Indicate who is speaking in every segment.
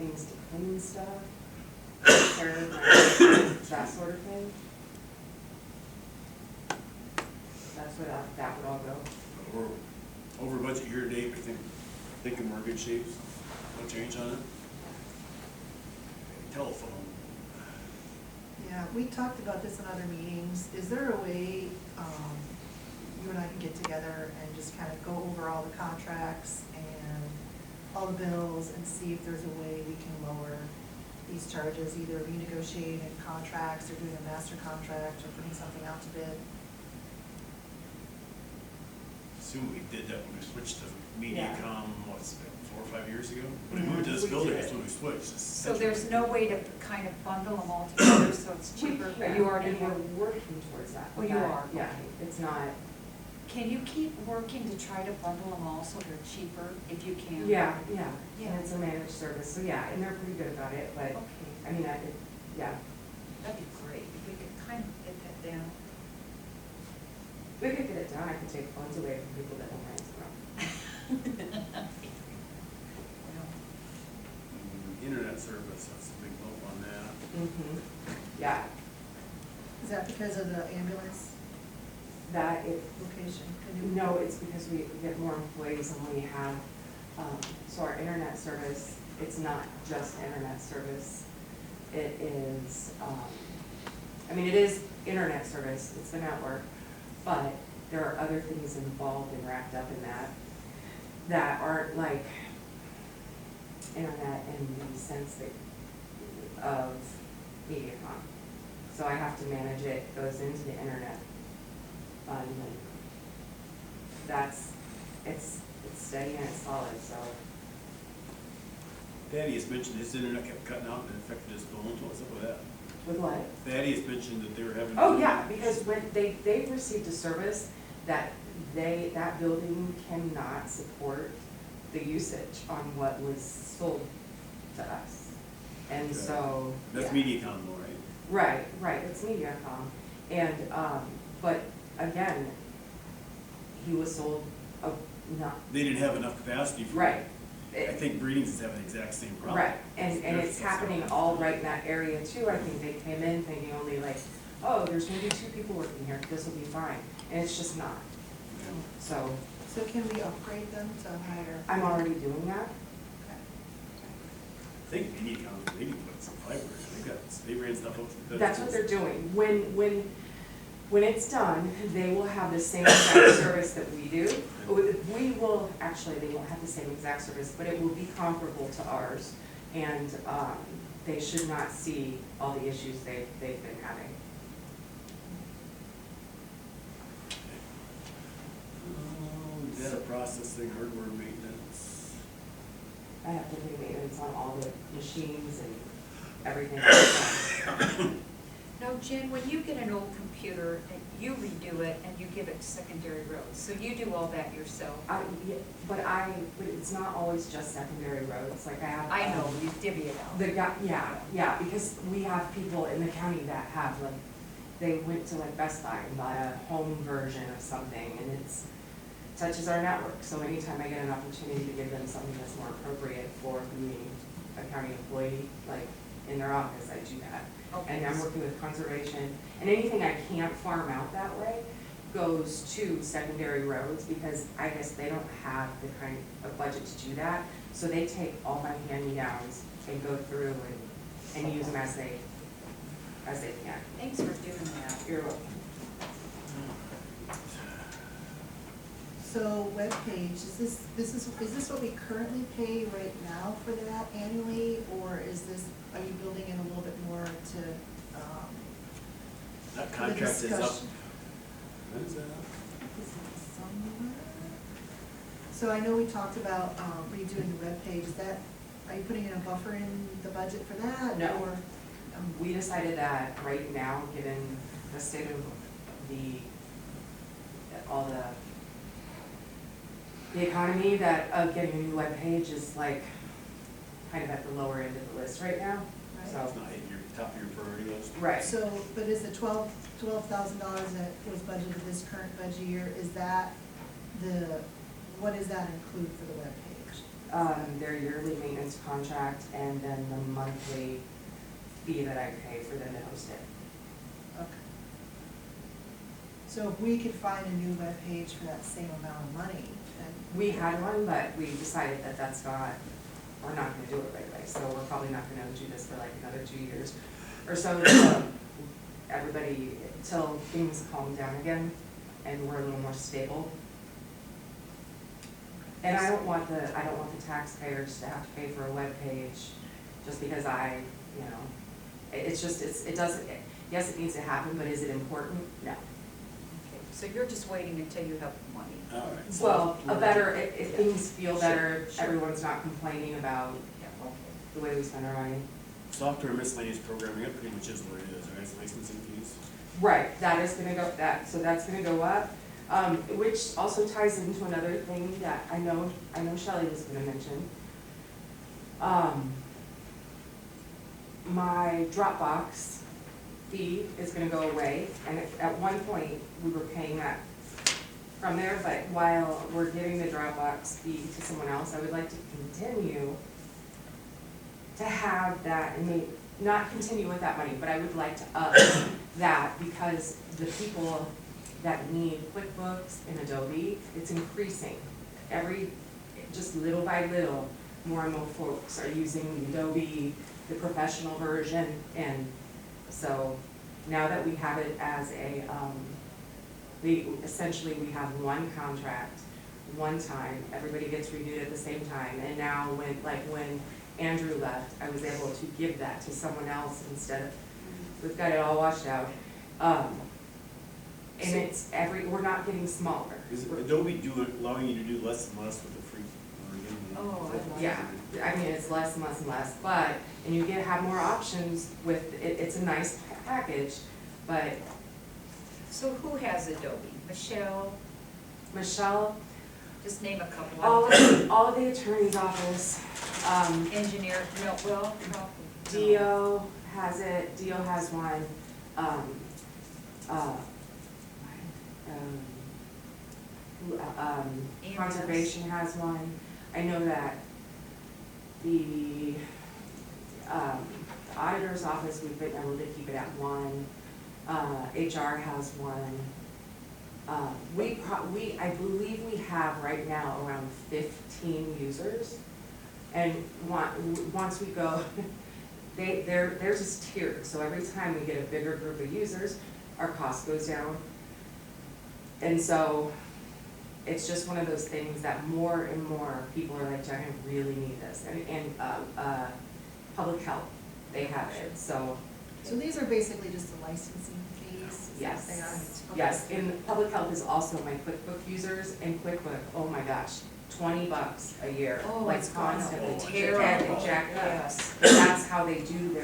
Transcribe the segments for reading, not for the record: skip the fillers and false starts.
Speaker 1: things to clean stuff, repair, that sort of thing. That's where that would all go.
Speaker 2: We're over budget year to date, we thinking we're in good shape, no change on it. Telephone.
Speaker 3: Yeah, we talked about this in other meetings. Is there a way, you and I can get together and just kind of go over all the contracts and all the bills and see if there's a way we can lower these charges, either renegotiating contracts or doing a master contract or putting something out to bid?
Speaker 2: Assume we did that when we switched to
Speaker 1: Yeah.
Speaker 2: MediaCom, what's it, 4 or 5 years ago? When we moved to this
Speaker 1: We
Speaker 2: building,
Speaker 1: did.
Speaker 2: that's when we switched.
Speaker 4: So there's no way to kind of bundle them all together so it's cheaper?
Speaker 1: Yeah,
Speaker 4: You already
Speaker 1: and
Speaker 4: have,
Speaker 1: we're working towards that.
Speaker 4: Oh, you are?
Speaker 1: Yeah,
Speaker 4: Okay.
Speaker 1: it's not,
Speaker 4: can you keep working to try to bundle them all so they're cheaper if you can?
Speaker 1: yeah,
Speaker 4: Yeah.
Speaker 1: and it's a managed service, so yeah, and they're pretty good about it, but,
Speaker 4: Okay,
Speaker 1: I mean, yeah.
Speaker 4: that'd be great if we could kind of get that down.
Speaker 1: We could get it done, I could take funds away from people that don't answer them.
Speaker 2: Internet service, that's a big lump on that.
Speaker 1: Yeah,
Speaker 3: Is that because of the ambulance
Speaker 1: that it,
Speaker 3: location?
Speaker 1: no, it's because we get more employees and we have, so our internet service, it's not just internet service. It is, I mean, it is internet service, it's the network, but there are other things involved and wrapped up in that aren't like internet in the sense that of MediaCom. So I have to manage it, it goes into the internet fund, and it's steady and it's solid, so.
Speaker 2: Thaddeus mentioned his internet kept cutting out and it affected his phone, what's up with that?
Speaker 1: With what?
Speaker 2: Thaddeus mentioned that they were having.
Speaker 1: Oh, yeah, because when they received a service that that building cannot support the usage on what was sold to us. And
Speaker 2: Okay.
Speaker 1: so.
Speaker 2: That's
Speaker 1: yeah.
Speaker 2: MediaCom though, right?
Speaker 1: Right, it's MediaCom. And, but again, he was sold not,
Speaker 2: They didn't have enough capacity for.
Speaker 1: right.
Speaker 2: I think Breedings is having the exact same problem.
Speaker 1: Right, and it's happening all right in that area too. I think they came in thinking only like, oh, there's maybe 2 people working here, this will be fine. And it's just not.
Speaker 2: Yeah.
Speaker 1: So
Speaker 3: So can we upgrade them to higher?
Speaker 1: I'm already doing that.
Speaker 3: Okay.
Speaker 2: I think MediaCom, they can put some fiber, they ran stuff up.
Speaker 1: That's what they're doing. When it's done, they will have the same exact service that we do. We will, actually, they won't have the same exact service, but it will be comparable to ours. And they should not see all the issues they've been having.
Speaker 2: Data processing, hardware maintenance.
Speaker 1: I have to do maintenance on all the machines and everything like that.
Speaker 4: Now, Jen, when you get an old computer and you redo it and you give it secondary roads, so you do all that yourself?
Speaker 1: Yeah, but it's not always just secondary roads, like I have.
Speaker 4: I know, you divvy it out.
Speaker 1: The guy, yeah, because we have people in the county that have like, they went to like Best Buy and bought a home version of something and it's, touches our network. So anytime I get an opportunity to give them something that's more appropriate for being a county employee, like in their office, I do that.
Speaker 4: Okay.
Speaker 1: And I'm working with conservation, and anything I can't farm out that way goes to secondary roads, because I guess they don't have the kind of budget to do that. So they take all my hand-me-downs and go through and use them as they can.
Speaker 4: Thanks for doing that.
Speaker 1: You're welcome.
Speaker 3: So webpage, is this what we currently pay right now for that annually, or is this, are you building in a little bit more to,
Speaker 2: That
Speaker 3: for the
Speaker 2: contract is up.
Speaker 3: discussion?
Speaker 2: When is that up?
Speaker 3: Is it somewhere? So I know we talked about redoing the webpage, is that, are you putting in a buffer in the budget for that?
Speaker 1: No.
Speaker 3: Or,
Speaker 1: We decided that right now, given the state of all the economy, that getting a new webpage is like kind of at the lower end of the list right now.
Speaker 3: Right.
Speaker 2: It's
Speaker 1: So,
Speaker 2: not hitting your top of your priority list.
Speaker 1: right.
Speaker 3: So, but is the $12,000 that was budgeted this current budget year, is that what does that include for the webpage?
Speaker 1: their yearly maintenance contract, and then the monthly fee that I pay for them to host it.
Speaker 3: Okay. So if we could find a new webpage for that same amount of money, then.
Speaker 1: We had one, but we decided that that's not, we're not gonna do it right away, so we're probably not gonna do this for like another 2 years or so. Everybody, till things calm down again and we're a little more stable. And I don't want the taxpayers to have to pay for a webpage just because it doesn't, yes, it needs to happen, but is it important? No.
Speaker 4: Okay, so you're just waiting until you have the money.
Speaker 2: All right.
Speaker 1: Well, if things feel better,
Speaker 4: Sure.
Speaker 1: everyone's not complaining about
Speaker 4: Yeah, okay.
Speaker 1: the way we spend our money.
Speaker 2: Software miscellaneous programming, that pretty much is what it is, right? It's licensing fees.
Speaker 1: Right, that's gonna go up, which also ties into another thing that I know Shelley was gonna mention. My Dropbox fee is gonna go away, and at one point, we were paying that from there, but while we're giving the Dropbox fee to someone else, I would like to continue to have that, and maybe not continue with that money, but I would like to up that, because the people that need QuickBooks and Adobe, it's increasing. Just little by little, more and more folks are using the Adobe, the professional version, and so now that we have it as a, essentially we have one contract, one time, everybody gets reviewed at the same time, and now when Andrew left, I was able to give that to someone else instead of, we've got it all washed out. And we're not getting smaller.
Speaker 2: Is Adobe allowing you to do less and less with the free?
Speaker 4: Oh, I like
Speaker 1: Yeah, I mean, it's less and less and less, but, and you have more options with, it's a nice package, but
Speaker 4: So who has Adobe? Michelle,
Speaker 1: Michelle,
Speaker 4: just name a couple.
Speaker 1: all the attorney's office,
Speaker 4: Engineer, no, well, no.
Speaker 1: Dio has it, Dio has one,
Speaker 4: EMS.
Speaker 1: Conservation has one. I know that the auditor's office, we've been able to keep it at one. HR has one. I believe we have right now around 15 users. And once we go, they're just tiered, so every time we get a bigger group of users, our cost goes down. And so, it's just one of those things that more and more people are like, I really need this, and public health, they have it, so.
Speaker 3: So these are basically just the licensing fees? Is that
Speaker 1: Yes,
Speaker 3: what they are?
Speaker 1: yes, and public health is also my QuickBook users, and QuickBook, oh my gosh, $20 a year,
Speaker 4: Oh,
Speaker 1: like
Speaker 4: it's gone up.
Speaker 1: constantly,
Speaker 4: Terrible.
Speaker 1: jacked up.
Speaker 4: Yes.
Speaker 1: And that's how they do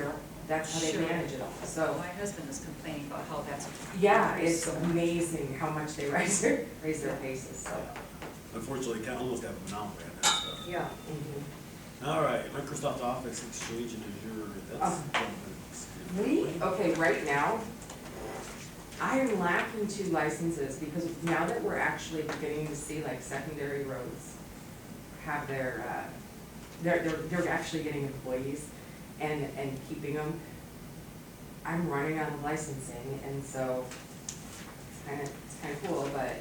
Speaker 1: that's how they
Speaker 4: Sure.
Speaker 1: manage it all, so.
Speaker 4: My husband was complaining about how that's.
Speaker 1: Yeah, it's
Speaker 4: so-
Speaker 1: amazing how much they raise their faces, so.
Speaker 2: Unfortunately, kind of almost have a monopoly on that stuff.
Speaker 4: Yeah.
Speaker 1: Mhm.
Speaker 2: All right, Microsoft Office Exchange and Azure, that's.
Speaker 1: Okay, right now, I am lacking 2 licenses, because now that we're actually beginning to see like secondary roads have their, they're actually getting employees and keeping them, I'm running out of licensing, and so it's kind of cool, but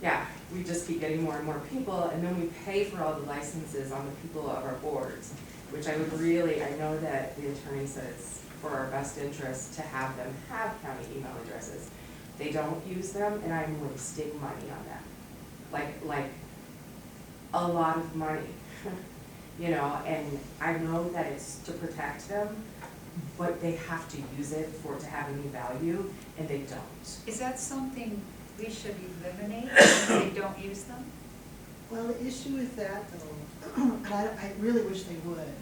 Speaker 1: yeah, we just keep getting more and more people, and then we pay for all the licenses on the people of our boards, which I know that the attorney said it's for our best interest to have them have county email addresses. They don't use them, and I'm wasting money on them, like a lot of money, and I know that it's to protect them, but they have to use it for it to have any value, and they don't.
Speaker 4: Is that something we should eliminate if they don't use them?
Speaker 3: Well, the issue with that though, and I really wish they would,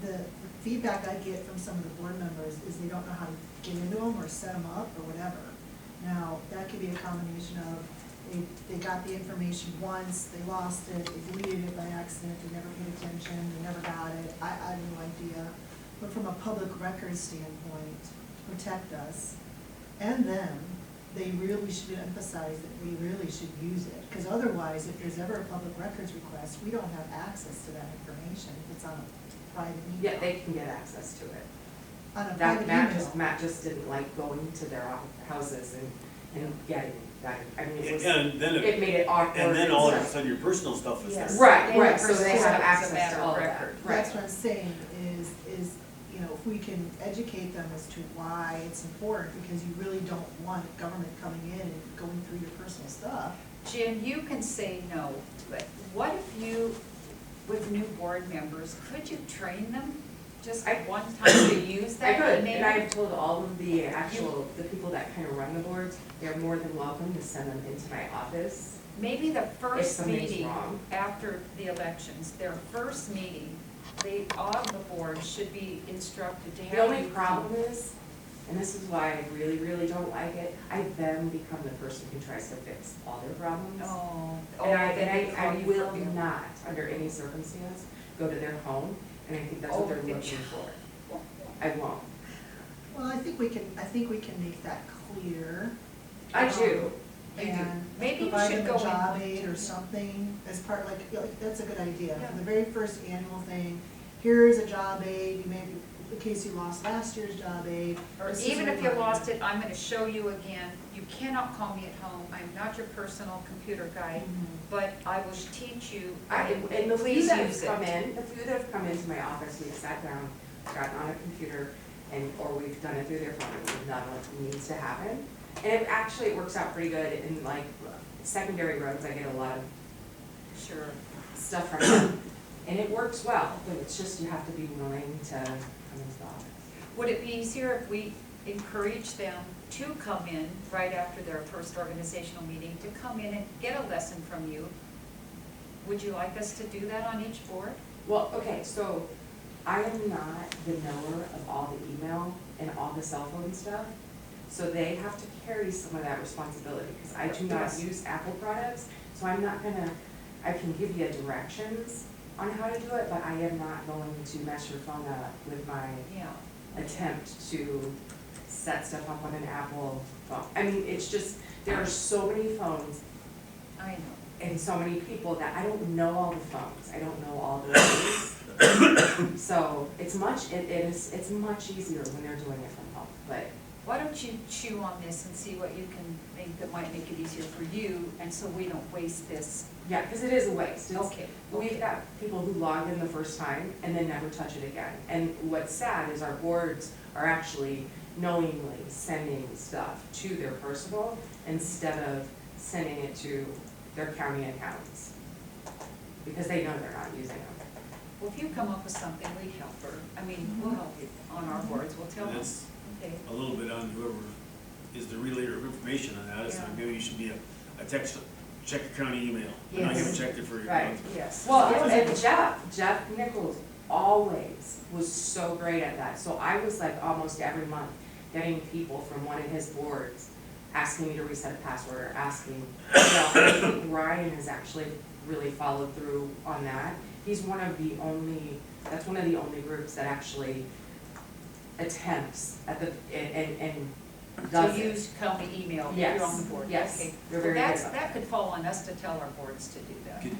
Speaker 3: the feedback I get from some of the board members is they don't know how to get into them or set them up or whatever. Now, that could be a combination of they got the information once, they lost it, they deleted it by accident, they never paid attention, they never got it, I have no idea. But from a public record standpoint, protect us and them, they really should emphasize that we really should use it. Because otherwise, if there's ever a public records request, we don't have access to that information if it's on a private email.
Speaker 1: Yeah, they can get access to it.
Speaker 3: On a
Speaker 1: That
Speaker 3: private
Speaker 1: Matt just didn't like going to their houses and getting that, I mean, it was,
Speaker 2: And then,
Speaker 1: it made it awkward.
Speaker 2: and then all of a
Speaker 1: stuff.
Speaker 2: sudden your personal stuff is there.
Speaker 3: Yes.
Speaker 1: Right,
Speaker 4: They
Speaker 1: right,
Speaker 4: have
Speaker 1: so they
Speaker 4: pursued
Speaker 1: have
Speaker 4: as a
Speaker 1: access
Speaker 4: matter
Speaker 1: to
Speaker 4: of
Speaker 1: all of that,
Speaker 4: record.
Speaker 1: right.
Speaker 3: That's what I'm saying, is, you know, if we can educate them as to why it's important, because you really don't want government coming in and going through your personal stuff.
Speaker 4: Jen, you can say no, but what if you, with new board members, could you train them just one time to use
Speaker 1: I
Speaker 4: that
Speaker 1: could,
Speaker 4: email?
Speaker 1: and I've told all of the the people that kind of run the boards, they're more than welcome to send them into my office.
Speaker 4: Maybe the first
Speaker 1: something's
Speaker 4: meeting
Speaker 1: wrong.
Speaker 4: after the elections, their first meeting, all the board should be instructed to have.
Speaker 1: The only
Speaker 4: you
Speaker 1: problem is, and this is why I really, really don't like it, I then become the person who tries to fix all their problems.
Speaker 4: Oh.
Speaker 1: And I
Speaker 4: you
Speaker 1: will
Speaker 4: for-
Speaker 1: not, under any circumstance, go to their home, and I think that's what they're
Speaker 4: Oh,
Speaker 1: looking for. I won't.
Speaker 3: Well, I think we can make that clear.
Speaker 1: I do.
Speaker 4: You do.
Speaker 3: And
Speaker 4: Maybe you
Speaker 3: provide
Speaker 4: should
Speaker 3: them
Speaker 4: go
Speaker 3: a
Speaker 4: in-
Speaker 3: job aid or something as part, like, that's a good idea.
Speaker 4: Yeah.
Speaker 3: For the very first annual thing, here's a job aid, you may, in case you lost last year's job aid.
Speaker 4: Or
Speaker 3: this is
Speaker 4: even
Speaker 3: a
Speaker 4: if you
Speaker 3: reminder.
Speaker 4: lost it, I'm gonna show you again. You cannot call me at home. I'm not your personal computer guy,
Speaker 3: Mhm.
Speaker 4: but I will teach you.
Speaker 1: And the few
Speaker 4: Please
Speaker 1: that
Speaker 4: use
Speaker 1: have come
Speaker 4: it.
Speaker 1: in, the few that have come into my office, we've sat down, gotten on a computer, or we've done it through their phone, and we've done what needs to happen. And it actually works out pretty good in like secondary roads, I get a lot of
Speaker 4: Sure.
Speaker 1: stuff from them. And it works well, but it's just you have to be willing to come into the office.
Speaker 4: Would it be easier if we encourage them to come in right after their first organizational meeting, to come in and get a lesson from you? Would you like us to do that on each board?
Speaker 1: Well, okay, so I am not the knower of all the email and all the cell phone stuff. So they have to carry some of that responsibility, because I do not
Speaker 4: Yes.
Speaker 1: use Apple products. So I'm not gonna, I can give you directions on how to do it, but I am not going to mess your phone up with my
Speaker 4: Yeah.
Speaker 1: attempt to set stuff up on an Apple phone. I mean, it's just, there are so many phones
Speaker 4: I know.
Speaker 1: and so many people that I don't know all the phones, I don't know all the ways. So it's much easier when they're doing it from home, but
Speaker 4: Why don't you chew on this and see what you can make that might make it easier for you, and so we don't waste this.
Speaker 1: yeah, because it is a waste. It's-
Speaker 4: Okay.
Speaker 1: We've got people who log in the first time and then never touch it again. And what's sad is our boards are actually knowingly sending stuff to their personal instead of sending it to their county accounts, because they know they're not using them.
Speaker 4: Well, if you come up with something, we help her. I mean, we'll help you on our boards, we'll tell them.
Speaker 2: That's
Speaker 4: Okay.
Speaker 2: a little bit on whoever is the relayer of information on that. It's like
Speaker 4: Yeah.
Speaker 2: maybe you should be a text, check your county email. And I
Speaker 1: Yes.
Speaker 2: haven't checked it for your
Speaker 1: Right.
Speaker 2: month.
Speaker 4: Yes.
Speaker 1: Well, and Jeff Nichols always was so great at that. So I was like almost every month getting people from one of his boards asking me to reset a password or asking, I think Ryan has actually really followed through on that. He's one of the only, that's one of the only groups that actually attempts at the, and does
Speaker 4: To
Speaker 1: it.
Speaker 4: use county email if
Speaker 1: Yes,
Speaker 4: you're on the board.
Speaker 1: yes,
Speaker 4: Okay.
Speaker 1: they're
Speaker 4: Well,
Speaker 1: very good
Speaker 4: that's,
Speaker 1: about
Speaker 4: that could fall on us to tell our boards to do that.
Speaker 2: Could-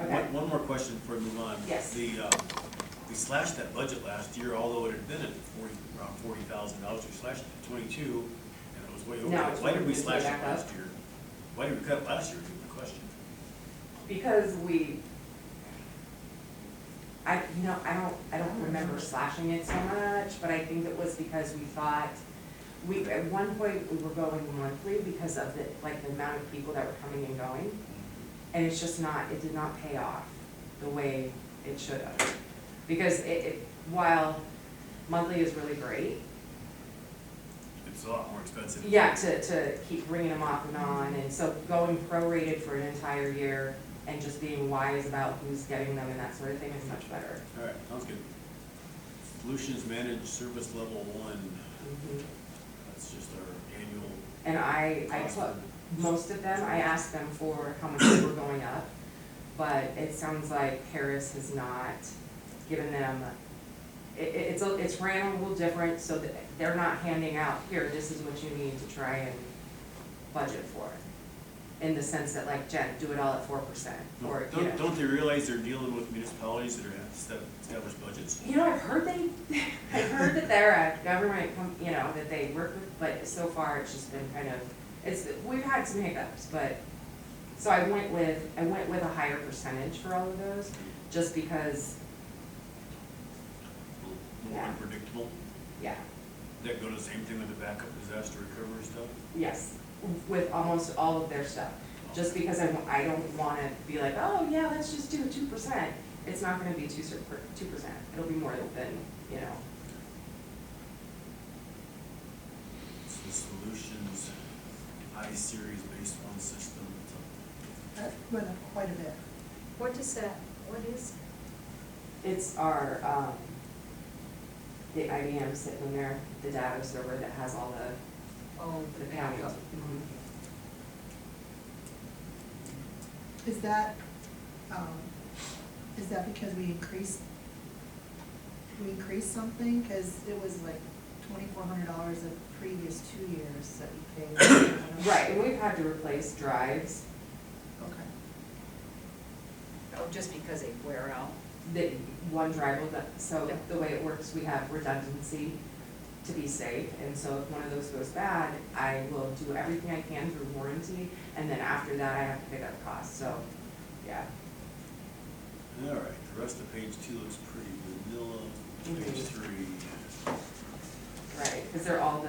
Speaker 1: Okay.
Speaker 2: One more question before we move on.
Speaker 1: Yes.
Speaker 2: We slashed that budget last year, although it had been at around $40,000, we slashed it to 22, and it was way over.
Speaker 1: No,
Speaker 2: that.
Speaker 1: it's
Speaker 2: Why did we
Speaker 1: way
Speaker 2: slash
Speaker 1: back
Speaker 2: it
Speaker 1: up.
Speaker 2: last year? Why did we cut it last year, is the question.
Speaker 1: Because I don't remember slashing it so much, but I think it was because we thought, at one point, we were going monthly because of the amount of people that were coming and going. And it's just not, it did not pay off the way it should have. Because while monthly is really great,
Speaker 2: It's a lot more expensive.
Speaker 1: yeah, to keep bringing them off and on, and so going prorated for an entire year and just being wise about who's getting them and that sort of thing is much better.
Speaker 2: All right, sounds good. Solutions Managed Service Level 1, that's just our annual.
Speaker 1: And I
Speaker 2: cost
Speaker 1: took
Speaker 2: of-
Speaker 1: most of them, I asked them for how much they were going up, but it sounds like Harris has not given them, it's ran a little different, so that they're not handing out, here, this is what you need to try and budget for. In the sense that like, Jen, do it all at 4%, or, you know.
Speaker 2: Don't they realize they're dealing with municipalities that are have established budgets?
Speaker 1: You know, I've heard that they're a government, you know, that they work with, but so far it's just been kind of, we've had some hiccups, but, so I went with a higher percentage for all of those, just because,
Speaker 2: More
Speaker 1: Yeah.
Speaker 2: unpredictable.
Speaker 1: yeah,
Speaker 2: That go to the same thing with the backup disaster recovery stuff?
Speaker 1: yes, with almost all of their stuff. Just because I don't wanna be like, oh, yeah, let's just do 2%. It's not gonna be 2%. It'll be more than, you know.
Speaker 2: It's the Solutions I-Series based on system.
Speaker 3: That went up quite a bit.
Speaker 4: What is that, what is,
Speaker 1: It's our, the IBM sitting in there, the data server that has all the counties.
Speaker 4: backup?
Speaker 1: Mhm.
Speaker 3: Is that because we increased something? Cause it was like $2,400 the previous 2 years that we paid.
Speaker 1: Right, and we've had to replace drives,
Speaker 3: Okay.
Speaker 4: Oh, just because they wear out?
Speaker 1: that one drive will, so
Speaker 4: Yeah.
Speaker 1: the way it works, we have redundancy to be safe, and so if one of those goes bad, I will do everything I can through warranty, and then after that, I have to pick up costs, so, yeah.
Speaker 2: All right, the rest of page 2 looks pretty vanilla. Page
Speaker 1: Mhm.
Speaker 2: 3.
Speaker 1: Right, because they're all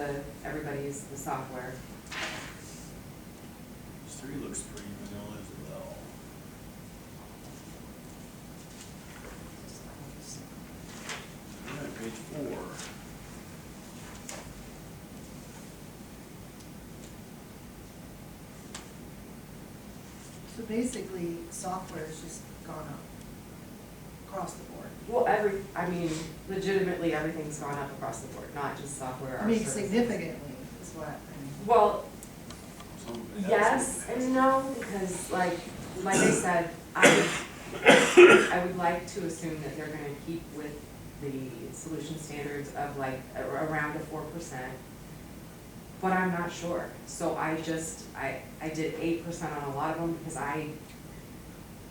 Speaker 1: everybody's the software.
Speaker 2: Page 3 looks pretty vanilla as well. All right, page 4.
Speaker 3: So basically, software's just gone up across the board.
Speaker 1: Well, I mean, legitimately, everything's gone up across the board, not just software.
Speaker 3: I
Speaker 1: our
Speaker 3: mean,
Speaker 1: services.
Speaker 3: significantly is what I mean.
Speaker 1: Well,
Speaker 2: Some of it has,
Speaker 1: yes
Speaker 2: some of it
Speaker 1: and
Speaker 2: hasn't.
Speaker 1: no, because like I said, I would like to assume that they're gonna keep with the solution standards of like around a 4%. But I'm not sure, so I did 8% on a lot of them because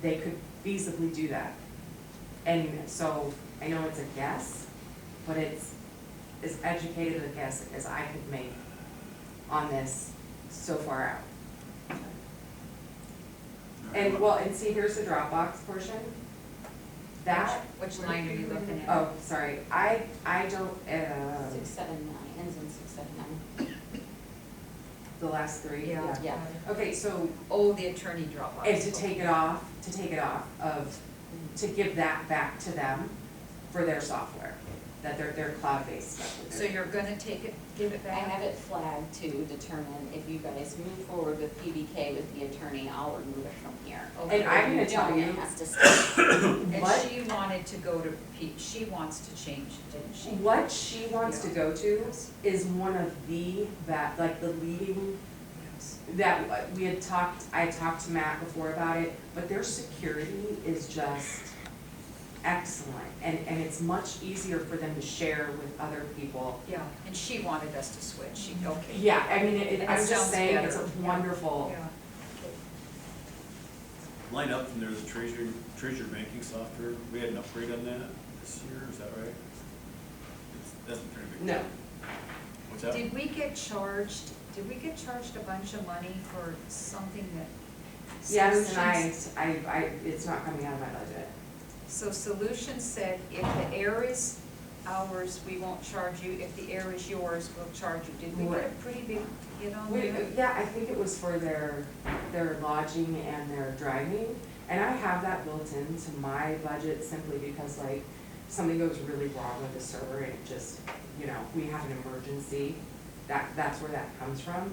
Speaker 1: they could feasibly do that. And so, I know it's a guess, but it's as educated a guess as I could make on this so far out.
Speaker 2: All right,
Speaker 1: And well, and see, here's the Dropbox portion. That,
Speaker 4: Which line are you looking at?
Speaker 1: oh, sorry, I don't,
Speaker 5: 679, ends in 679.
Speaker 1: the last three,
Speaker 4: Yeah.
Speaker 5: Yeah.
Speaker 1: Okay, so
Speaker 4: Oh, the attorney Dropbox.
Speaker 1: and to take it off to give that back to them for their software, that their cloud-based stuff. that
Speaker 4: So
Speaker 1: they're-
Speaker 4: you're gonna take it, give it
Speaker 5: I
Speaker 4: back?
Speaker 5: have it flagged to determine if you guys move forward with PBK with the attorney, I'll remove it from here.
Speaker 4: Okay.
Speaker 1: And I'm gonna
Speaker 5: If you
Speaker 1: tell
Speaker 5: don't,
Speaker 1: you,
Speaker 5: it has to stay.
Speaker 4: And
Speaker 1: what,
Speaker 4: she wanted to go to she wants to change, didn't she?
Speaker 1: what she wants to go to is one of the leading,
Speaker 4: Yes.
Speaker 1: that I talked to Matt before about it, but their security is just excellent, and it's much easier for them to share with other people.
Speaker 4: Yeah, and she wanted us to switch, she, okay.
Speaker 1: Yeah, I mean,
Speaker 4: That
Speaker 1: I'm just
Speaker 4: sounds
Speaker 1: saying, it's a
Speaker 4: better.
Speaker 1: wonderful.
Speaker 4: Yeah.
Speaker 2: Line up from there, the treasure banking software, we had an upgrade on that this year, is that right? That's a pretty big.
Speaker 1: No,
Speaker 2: What's that?
Speaker 4: Did we get charged a bunch of money for something that?
Speaker 1: yes,
Speaker 4: Solutions-
Speaker 1: and I, it's not coming out of my budget.
Speaker 4: So Solutions said if the error is ours, we won't charge you, if the error is yours, we'll charge you. Did we get a
Speaker 1: Right.
Speaker 4: pretty big hit on
Speaker 1: We,
Speaker 4: that?
Speaker 1: yeah, I think it was for their lodging and their driving, and I have that built into my budget simply because like, something goes really wrong with the server and it just, you know, we have an emergency, that's where that comes from.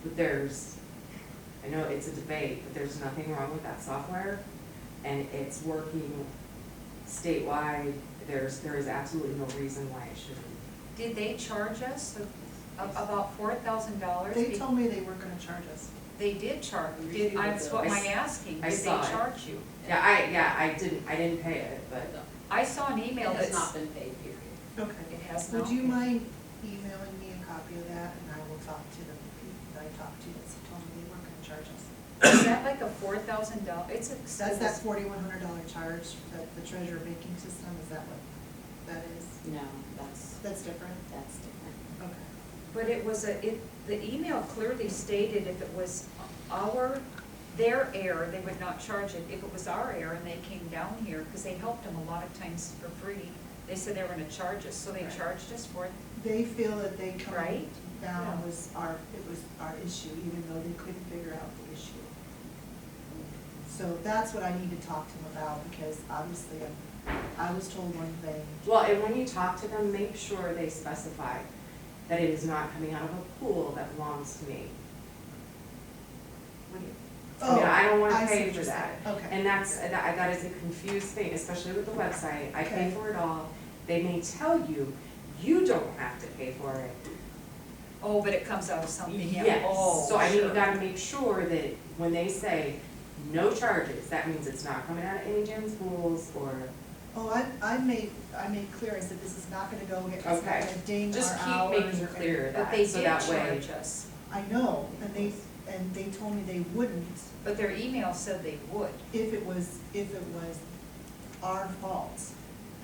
Speaker 1: But I know it's a debate, but there's nothing wrong with that software, and it's working statewide, there is absolutely no reason why it shouldn't.
Speaker 4: Did they charge us about $4,000?
Speaker 3: They told me they weren't gonna charge us.
Speaker 4: They did charge,
Speaker 5: Received
Speaker 4: that's
Speaker 5: the
Speaker 4: what
Speaker 1: bill.
Speaker 4: I'm asking,
Speaker 1: I
Speaker 4: did they
Speaker 1: saw it.
Speaker 4: charge you?
Speaker 1: I didn't pay it, but.
Speaker 4: I saw an
Speaker 5: It
Speaker 4: email
Speaker 5: has
Speaker 4: that's.
Speaker 5: not been paid, period.
Speaker 3: Okay.
Speaker 4: It has not.
Speaker 3: Would you mind emailing me a copy of that, and I will talk to the I talked to, that told me they weren't gonna charge us.
Speaker 4: Is that like a $4,000, it's a.
Speaker 3: That's that $4,100 charge, the treasurer banking system, is that what that is?
Speaker 5: No, that's
Speaker 3: That's different?
Speaker 5: different.
Speaker 3: Okay.
Speaker 4: But it was the email clearly stated if it was their error, they would not charge it. If it was our error and they came down here, because they helped them a lot of times for free, they said they were gonna charge us, so they
Speaker 3: Right.
Speaker 4: charged us for it.
Speaker 3: They feel that they coming
Speaker 4: Right?
Speaker 3: down
Speaker 4: Yeah.
Speaker 3: was our issue, even though they couldn't figure out the issue. So that's what I need to talk to them about, because obviously I was told one thing.
Speaker 1: Well, and when you talk to them, make sure they specify that it is not coming out of a pool that belongs to me.
Speaker 4: What do you-
Speaker 1: I mean, I don't wanna
Speaker 3: Oh, I see
Speaker 1: pay
Speaker 3: what
Speaker 1: for
Speaker 3: you're
Speaker 1: that.
Speaker 3: saying. Okay.
Speaker 1: And that is a confused thing, especially with the website. I pay
Speaker 3: Okay.
Speaker 1: for it all. They may tell you, you don't have to pay for it.
Speaker 4: Oh, but it comes out of something, yeah.
Speaker 1: Yes,
Speaker 4: Oh,
Speaker 1: so I mean, you
Speaker 4: sure.
Speaker 1: gotta make sure that when they say no charges, that means it's not coming out of any gym pools or,
Speaker 3: Oh, I made clear, I said, this is not gonna go, it's not
Speaker 1: Okay.
Speaker 3: gonna ding
Speaker 1: just
Speaker 3: our
Speaker 1: keep
Speaker 3: hours.
Speaker 1: making
Speaker 3: or
Speaker 1: clear
Speaker 3: anything.
Speaker 4: But
Speaker 1: that,
Speaker 4: they
Speaker 1: so
Speaker 4: did
Speaker 1: that way.
Speaker 4: charge us,
Speaker 3: I know, and they told me they wouldn't
Speaker 4: but their email said they would.
Speaker 3: if it was our fault.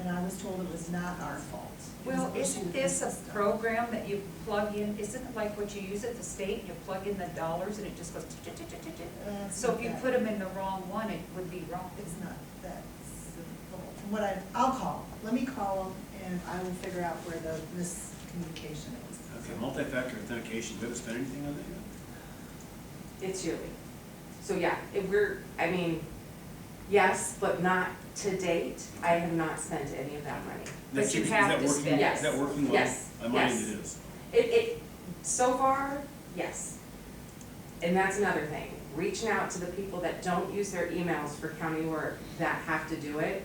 Speaker 3: And I was told it was not our fault. It was
Speaker 4: Well,
Speaker 3: an issue
Speaker 4: isn't
Speaker 3: with the
Speaker 4: this a
Speaker 3: system.
Speaker 4: program that you plug in, isn't it like what you use at the state, you plug in the dollars and it just goes so if you put them in the wrong one, it would be wrong.
Speaker 3: It's not that simple. From what I'll call, let me call them and I will figure out where the miscommunication is.
Speaker 2: Okay, multi-factor authentication, we haven't spent anything on that yet?
Speaker 1: It's yearly. So yeah, I mean, yes, but not to date. I have not spent any of that money.
Speaker 4: But
Speaker 2: That's
Speaker 4: you
Speaker 2: it. Is
Speaker 4: have
Speaker 2: that
Speaker 4: to
Speaker 2: working-
Speaker 4: spend.
Speaker 1: Yes.
Speaker 2: Is that working well?
Speaker 1: Yes.
Speaker 2: On my end
Speaker 1: Yes.
Speaker 2: it is.
Speaker 1: So far, yes. And that's another thing, reaching out to the people that don't use their emails for county work, that have to do it,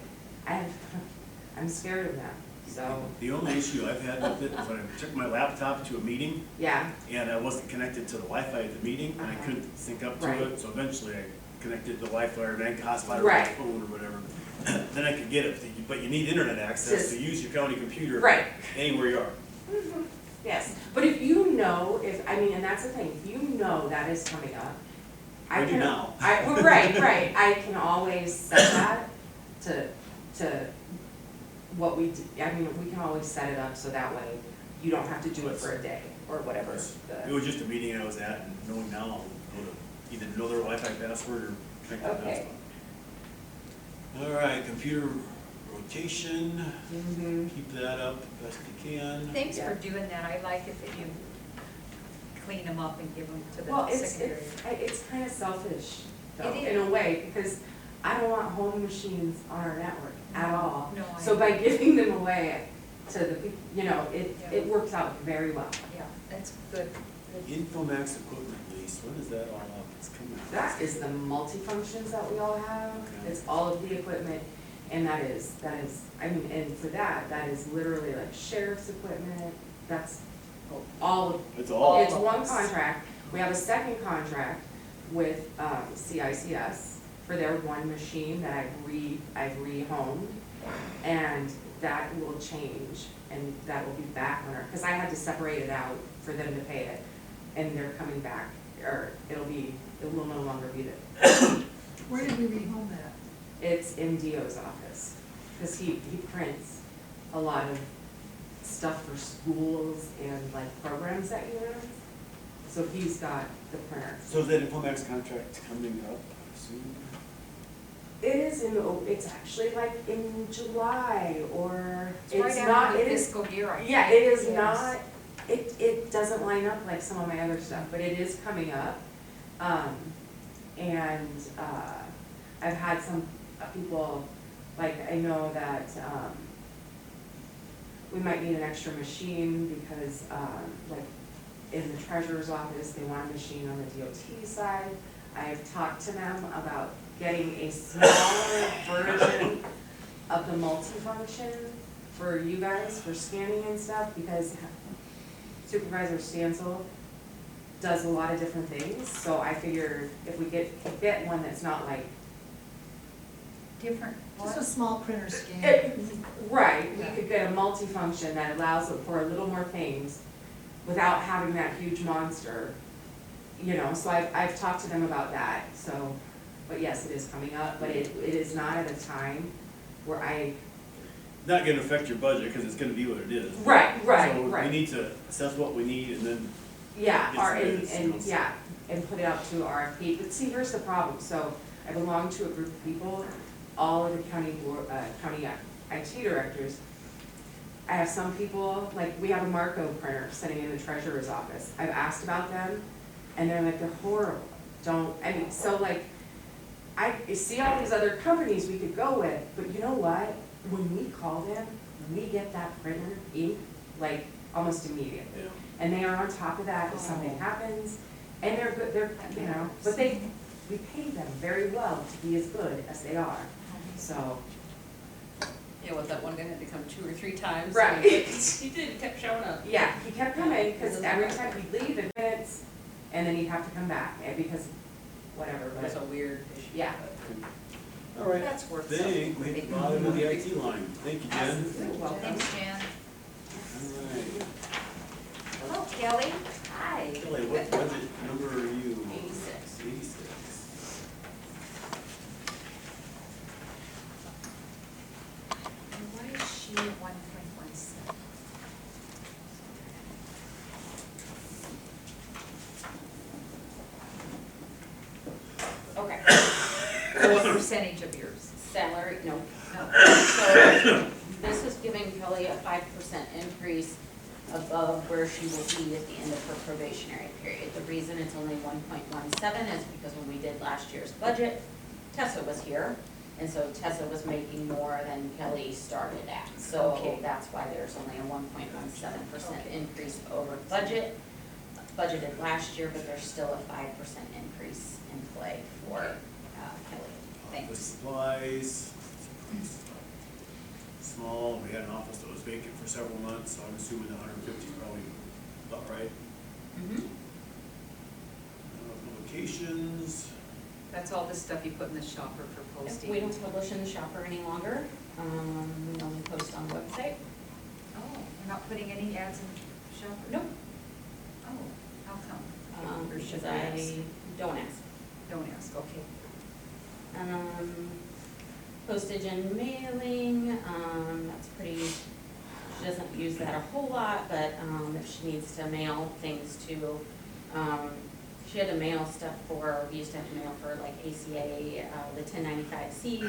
Speaker 1: I'm scared of them, so,
Speaker 2: The only issue I've had with it is when I took my laptop to a meeting
Speaker 1: yeah,
Speaker 2: and I wasn't connected to the Wi-Fi at the meeting and I
Speaker 1: Uh-huh.
Speaker 2: couldn't sync up to
Speaker 1: Right.
Speaker 2: it, so eventually I connected to Wi-Fi or then hotspot or my
Speaker 1: Right.
Speaker 2: phone or whatever. Then I could get it, but you need internet access to
Speaker 1: Just-
Speaker 2: use your county computer
Speaker 1: right.
Speaker 2: anywhere you are.
Speaker 1: Yes, but if you know, and that's the thing, if you know that is coming up, I
Speaker 2: I do
Speaker 1: can.
Speaker 2: now.
Speaker 1: Well, right, I can always set that to what we do, I mean, we can always set it up so that way you don't have to do it for a day or whatever.
Speaker 2: It was just a meeting I was at and knowing now, I'll go to either know their Wi-Fi password or connect to the
Speaker 1: Okay.
Speaker 2: hotspot. All right, computer rotation,
Speaker 1: Mhm.
Speaker 2: keep that up best you can.
Speaker 4: Thanks for
Speaker 1: Yeah.
Speaker 4: doing that, I like it that you clean them up and give them to
Speaker 1: Well,
Speaker 4: the secretary.
Speaker 1: it's kind of selfish, though,
Speaker 4: It
Speaker 1: in a
Speaker 4: is.
Speaker 1: way, because I don't want home machines on our network at all.
Speaker 4: No, I
Speaker 1: So by
Speaker 4: know.
Speaker 1: giving them away to the, it
Speaker 4: Yeah.
Speaker 1: works out very well.
Speaker 4: Yeah, that's good.
Speaker 2: Infomax equipment lease, when is that all up? It's coming up.
Speaker 1: That is the multi-functions that we all have,
Speaker 2: Okay.
Speaker 1: it's all of the equipment, and that is, I mean, and for that is literally like sheriff's equipment, that's all of,
Speaker 2: It's all.
Speaker 1: it's one contract. We have a second contract with, CICS for their one machine that I've rehomed, and that will change, and that will be back on our, because I had to separate it out for them to pay it, and they're coming back, or it will no longer be there.
Speaker 3: Where did we rehome that?
Speaker 1: It's in Dio's office, because he prints a lot of stuff for schools and like programs that he runs, so he's got the printer.
Speaker 2: So is that Infomax contract coming up soon?
Speaker 1: It is it's actually like in July, or
Speaker 4: It's right
Speaker 1: it's
Speaker 4: after
Speaker 1: not,
Speaker 4: the
Speaker 1: it is,
Speaker 4: fiscal year, I think.
Speaker 1: yeah, it is
Speaker 4: Yes.
Speaker 1: not, it doesn't line up like some of my other stuff, but it is coming up. I've had some people, like, I know that, we might need an extra machine because, like, in the treasurer's office, they want a machine on the DOT side. I've talked to them about getting a smaller version of the multifunction for you guys, for scanning and stuff, because Supervisor Stansel does a lot of different things, so I figured if we could get one that's not like,
Speaker 4: Different,
Speaker 3: Just a small printer scan.
Speaker 1: right, we could get a multifunction that allows it for a little more things without having that huge monster you know, so I've talked to them about that, so, but yes, it is coming up, but it is not at a time where
Speaker 2: Not gonna affect your budget, cause it's gonna be what it is.
Speaker 1: right,
Speaker 2: So we
Speaker 1: right.
Speaker 2: need to assess what we need and then,
Speaker 1: Yeah,
Speaker 2: Get
Speaker 1: or,
Speaker 2: some bids, you know.
Speaker 1: yeah, and put it out to RFP, but see, here's the problem, so I belong to a group of people, all of the county IT directors. I have some people, like, we have a Marco printer sitting in the treasurer's office, I've asked about them, and they're like, they're horrible, so like, I see all these other companies we could go with, but you know what? When we call them, we get that printer ink, like, almost immediately.
Speaker 2: yeah.
Speaker 1: And they are on top of that if something happens, and they're good, you know, but we pay them very well to be as good as they are, so.
Speaker 5: Yeah, with that one guy had to come 2 or 3 times.
Speaker 1: Right.
Speaker 5: He did, he kept showing up.
Speaker 1: Yeah, he kept coming, because every time he'd leave in minutes, and then he'd have to come back, and because, whatever,
Speaker 5: It was a
Speaker 1: but,
Speaker 5: weird issue.
Speaker 1: yeah.
Speaker 2: All right.
Speaker 4: That's worth
Speaker 2: Thank, we
Speaker 4: something.
Speaker 2: brought him to the IT line. Thank you, Jen.
Speaker 1: You're welcome.
Speaker 4: Thanks, Jan.
Speaker 2: All right.
Speaker 4: Hello, Kelly.
Speaker 5: Hi.
Speaker 2: Kelly, what budget number are you?
Speaker 5: 86.
Speaker 2: 86.
Speaker 4: Why is she 1.17?
Speaker 5: Okay.
Speaker 4: What percentage of yours?
Speaker 5: Salary, no.
Speaker 4: No.
Speaker 5: So this is giving Kelly a 5% increase above where she will be at the end of her probationary period. The reason it's only 1.17 is because when we did last year's budget, Tessa was here, and so Tessa was making more than Kelly started at. So
Speaker 4: Okay.
Speaker 5: that's why there's only a 1.17% increase over budgeted last year, but there's still a 5% increase in play for Kelly.
Speaker 2: Office
Speaker 5: Thanks.
Speaker 2: supplies. Small, we had an office that was vacant for several months, so I'm assuming 150 is probably about right.
Speaker 5: Mhm.
Speaker 2: Publications,
Speaker 4: That's all the stuff you put in the shopper for posting?
Speaker 5: We don't publish in the shopper any longer. We only post on the website.
Speaker 4: Oh, we're not putting any ads in the shopper?
Speaker 5: Nope.
Speaker 4: Oh, how come? Or should
Speaker 5: Because
Speaker 4: we ask?
Speaker 5: I don't ask.
Speaker 4: Don't ask, okay.
Speaker 5: Postage and mailing, that's pretty, she doesn't use that a whole lot, but, if she needs to mail things to, she had to mail stuff for, we used to have to mail for like ACA, the 1095Cs,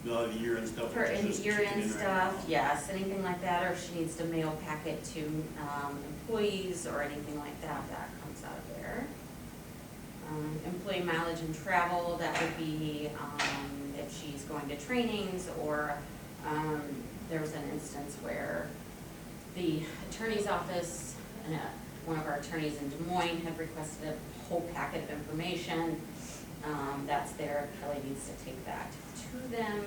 Speaker 2: a lot of year-end stuff.
Speaker 5: for
Speaker 2: which is
Speaker 5: any
Speaker 2: just
Speaker 5: year-end
Speaker 2: kicking in right
Speaker 5: stuff,
Speaker 2: now.
Speaker 5: yes, anything like that, or if she needs to mail packet to, employees or anything like that, that comes out of there. Employee mileage and travel, that would be, if she's going to trainings, or, there was an instance where the attorney's office, and one of our attorneys in Des Moines had requested a whole packet of information. That's there, Kelly needs to take that to them.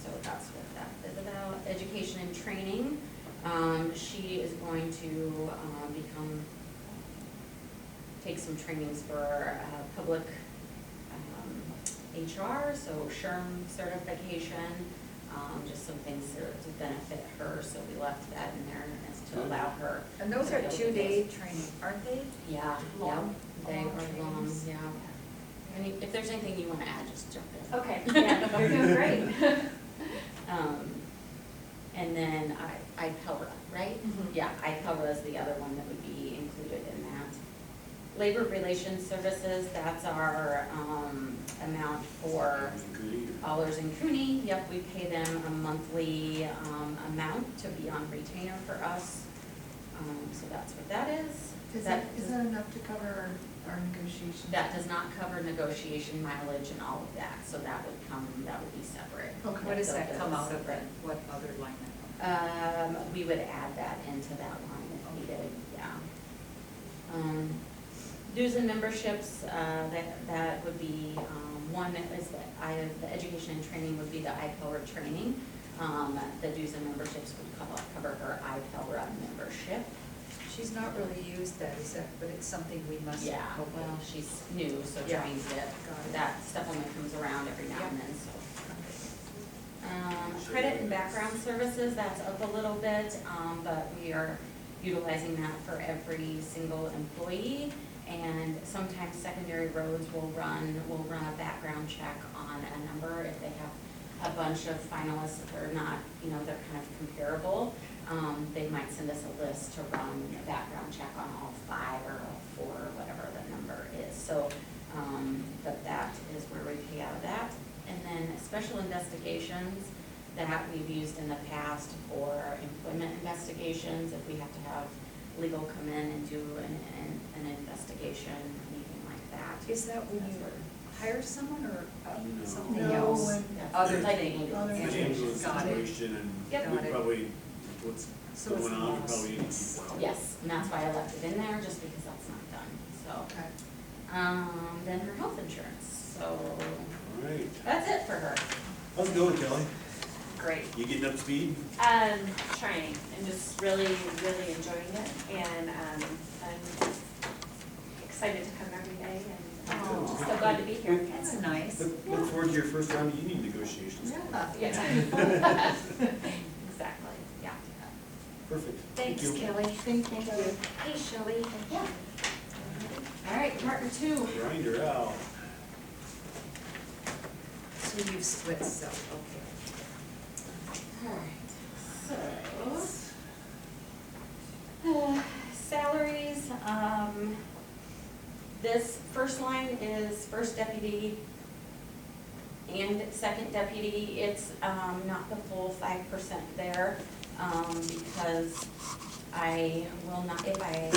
Speaker 5: So that's what that is about. Education and training, she is going to, take some trainings for, public, HR, so SHRM certification, just some things to benefit her, so we left that in there as to allow her.
Speaker 4: And those
Speaker 5: to
Speaker 4: are
Speaker 5: be able to
Speaker 4: 2-day
Speaker 5: get-
Speaker 4: training, aren't they?
Speaker 5: Yeah, yeah,
Speaker 4: Long-
Speaker 5: they
Speaker 4: long
Speaker 5: are long,
Speaker 4: trainings.
Speaker 5: yeah. If there's anything you wanna add, just jump in.
Speaker 6: Okay, yeah, you're doing great.
Speaker 5: And then IPELRA, right?
Speaker 6: Mhm.
Speaker 5: Yeah, IPELRA is the other one that would be included in that. Labor Relations Services, that's our, amount for
Speaker 2: There's a good eater.
Speaker 5: Allers and Cooney. Yep, we pay them a monthly, amount to be on retainer for us. So that's what that is.
Speaker 3: Is that enough to cover our negotiations?
Speaker 5: That does not cover negotiation mileage and all of that, so that would be separate.
Speaker 3: Okay.
Speaker 4: What does
Speaker 5: So
Speaker 4: that come out of,
Speaker 5: separate.
Speaker 4: what other line item?
Speaker 5: We would add that into that line if needed, yeah. Dues and memberships, that would be, one is the education and training would be the IPELRA training. The dues and memberships would cover her IPELRA membership.
Speaker 4: She's not really used that, is that, but it's something we must.
Speaker 5: Yeah,
Speaker 4: hope
Speaker 5: well, she's new, so
Speaker 4: Yeah.
Speaker 5: trying to get
Speaker 4: Got it.
Speaker 5: that stuff only comes around every now and then, so. Credit and background services, that's up a little bit, but we are utilizing that for every single employee. And sometimes secondary roads will run a background check on a number if they have a bunch of finalists that are not, they're kind of comparable. They might send us a list to run a background check on all 5 or all 4, or whatever the number is. So, but that is where we pay out of that. And then special investigations that we've used in the past for employment investigations, if we have to have legal come in and do an investigation, anything like that.
Speaker 4: Is that when
Speaker 5: That's
Speaker 4: you
Speaker 5: where-
Speaker 4: hire someone or
Speaker 2: No.
Speaker 4: something
Speaker 3: No,
Speaker 4: else?
Speaker 3: when-
Speaker 4: Other
Speaker 5: Like
Speaker 4: thing.
Speaker 5: legal.
Speaker 3: Other
Speaker 2: The
Speaker 3: thing.
Speaker 2: ambulance
Speaker 4: Got it.
Speaker 2: situation and
Speaker 5: Yep.
Speaker 2: we
Speaker 4: Got it.
Speaker 2: probably, what's
Speaker 4: So it's
Speaker 2: going on, we
Speaker 4: lost.
Speaker 2: probably need to keep one.
Speaker 5: Yes, and that's why I left it in there, just because that's not done, so.
Speaker 3: Okay.
Speaker 5: Then her health insurance, so
Speaker 2: All right.
Speaker 5: that's it for her.
Speaker 2: How's it going, Kelly?
Speaker 6: Great.
Speaker 2: You getting up to speed?
Speaker 6: Trying. I'm just really enjoying it, and I'm excited to come every day, and
Speaker 5: Oh.
Speaker 6: so glad to be here.
Speaker 4: That's nice.
Speaker 2: Look forward to your first round of union negotiations.
Speaker 6: Yeah.
Speaker 5: Exactly, yeah.
Speaker 2: Perfect. Thank
Speaker 4: Thanks,
Speaker 2: you.
Speaker 4: Kelly.
Speaker 3: Thank you.
Speaker 6: Hey, Shelley.
Speaker 5: Yeah. All right, partner 2.
Speaker 2: Grinder out.
Speaker 4: So you've split stuff, okay.
Speaker 5: Alright, so, salaries, this first line is first deputy and second deputy. It's, not the full 5% there, because I will not, if I,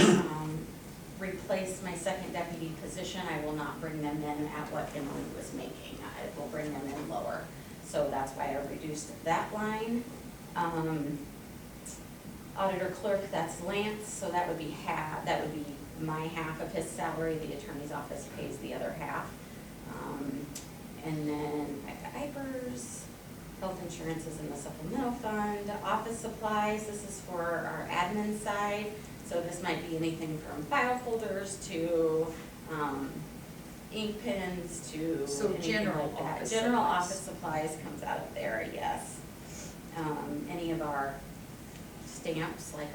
Speaker 5: replace my second deputy position, I will not bring them in at what Emily was making. I will bring them in lower. So that's why I reduced that line. Auditor clerk, that's Lance, so that would be my half of his salary. The attorney's office pays the other half. And then I've got diapers, health insurance is in the supplemental fund, office supplies, this is for our admin side. So this might be anything from file folders to, ink pens to
Speaker 4: So
Speaker 5: anything
Speaker 4: general
Speaker 5: like that.
Speaker 4: office
Speaker 5: General
Speaker 4: supplies.
Speaker 5: office supplies comes out of there, yes. Any of our stamps, like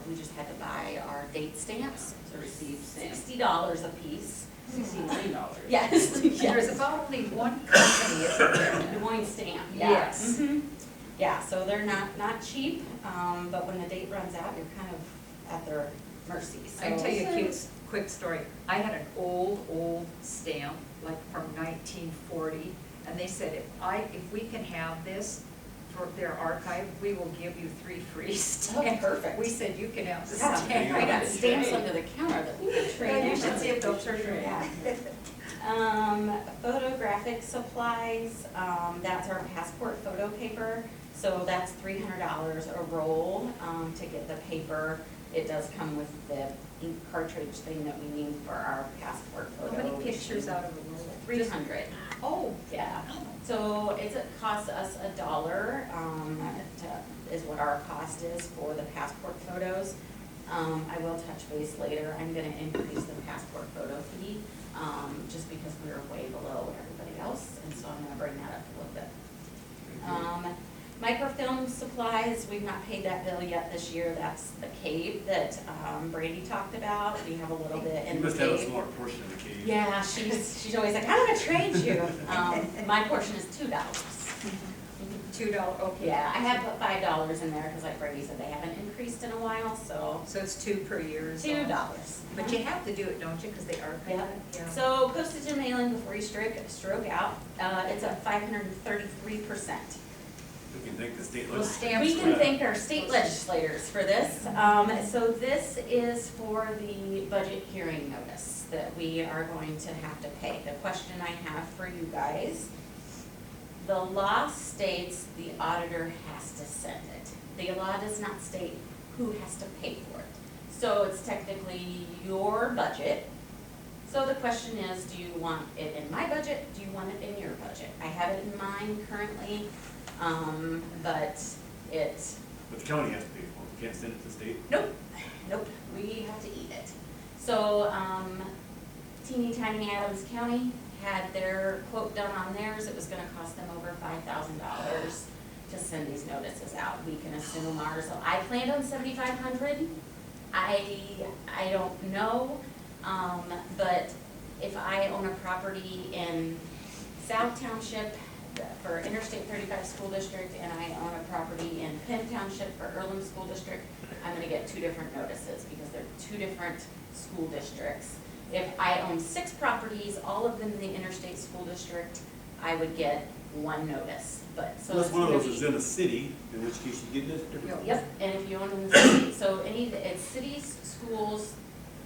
Speaker 5: we just had to buy our date stamps, to receive $60 a piece.
Speaker 6: $69.
Speaker 5: Yes,
Speaker 4: There's
Speaker 5: yes.
Speaker 4: about only one company, isn't there?
Speaker 5: Des Moines stamp, yeah.
Speaker 4: Yes.
Speaker 5: Mhm. Yeah, so they're not cheap, but when the date runs out, you're kind of at their mercy, so.
Speaker 4: I can tell you a quick story. I had an old stamp, like from 1940, and they said, if we can have this for their archive, we will give you 3 free stamps.
Speaker 5: perfect.
Speaker 4: We said, you can have the
Speaker 5: Yeah,
Speaker 4: stamp.
Speaker 5: I got stamps under the counter that we could trade in.
Speaker 4: You should see if they'll trade it.
Speaker 5: Yeah. Photographic supplies, that's our passport photo paper, so that's $300 a roll, to get the paper. It does come with the ink cartridge thing that we need for our passport photo.
Speaker 4: How many pictures out of a roll?
Speaker 5: 300.
Speaker 4: Oh,
Speaker 5: Yeah, so it costs us $1, is what our cost is for the passport photos. I will touch base later, I'm gonna increase the passport photo fee, just because we are way below everybody else, and so I'm gonna bring that up a little bit. Microfilm supplies, we've not paid that bill yet this year, that's the cave that Brady talked about, we have a little bit
Speaker 2: You
Speaker 5: in the
Speaker 2: must have a
Speaker 5: cave.
Speaker 2: smaller portion of the cave.
Speaker 5: Yeah, she's always like, I'm gonna trade you. My portion is $2.
Speaker 4: $2, okay.
Speaker 5: Yeah, I had put $5 in there, because like Brady said, they haven't increased in a while, so
Speaker 4: So it's 2 per year. is all.
Speaker 5: $2.
Speaker 4: But you have to do it, don't you, because they archive
Speaker 5: Yeah.
Speaker 4: it? Yeah.
Speaker 5: So postage and mailing before you stroke out, it's up 533%.
Speaker 2: We can thank the state
Speaker 4: Those
Speaker 2: legislature.
Speaker 4: stamps.
Speaker 5: We can thank our state legislators for this. So this is for the budget hearing notice that we are going to have to pay. The question I have for you guys, the law states the auditor has to send it. The law does not state who has to pay for it. So it's technically your budget. So the question is, do you want it in my budget? Do you want it in your budget? I have it in mine currently, but it,
Speaker 2: But the county has to pay for it, we can't send it to the state.
Speaker 5: nope, we have to eat it. So, teeny tiny Adams County had their quote done on theirs, it was gonna cost them over $5,000. to send these notices out. We can assume ours, so I planned on 7,500. I don't know, but if I own a property in South Township for Interstate 35 School District, and I own a property in Penn Township for Earlham School District, I'm gonna get 2 different notices, because they're 2 different school districts. If I own 6 properties, all of them in the Interstate School District, I would get 1 notice, but, so
Speaker 2: Unless
Speaker 5: it's
Speaker 2: one of
Speaker 5: gonna
Speaker 2: those is
Speaker 5: be.
Speaker 2: in a city, in which case you get a different.
Speaker 5: Yep, and if you own in the city, so it's cities, schools,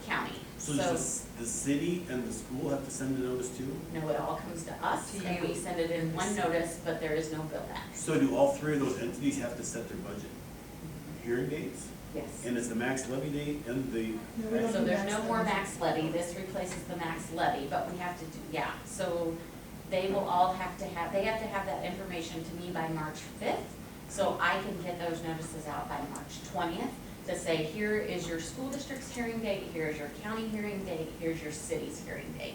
Speaker 5: county.
Speaker 2: So does the city and the school have to send a notice too?
Speaker 5: No, it all comes to us,
Speaker 4: To
Speaker 5: and
Speaker 4: you.
Speaker 5: we send it in one notice, but there is no bill back.
Speaker 2: So do all 3 of those entities have to set their budget hearing dates?
Speaker 5: Yes.
Speaker 2: And it's the max levy date and the,
Speaker 3: No, we don't
Speaker 5: So
Speaker 3: do
Speaker 5: there's
Speaker 3: max
Speaker 5: no more
Speaker 3: levy.
Speaker 5: max levy, this replaces the max levy, but we have to do, yeah, so they will all have to have, they have to have that information to me by March 5th, so I can get those notices out by March 20th to say, here is your school district's hearing date, here's your county hearing date, here's your city's hearing date.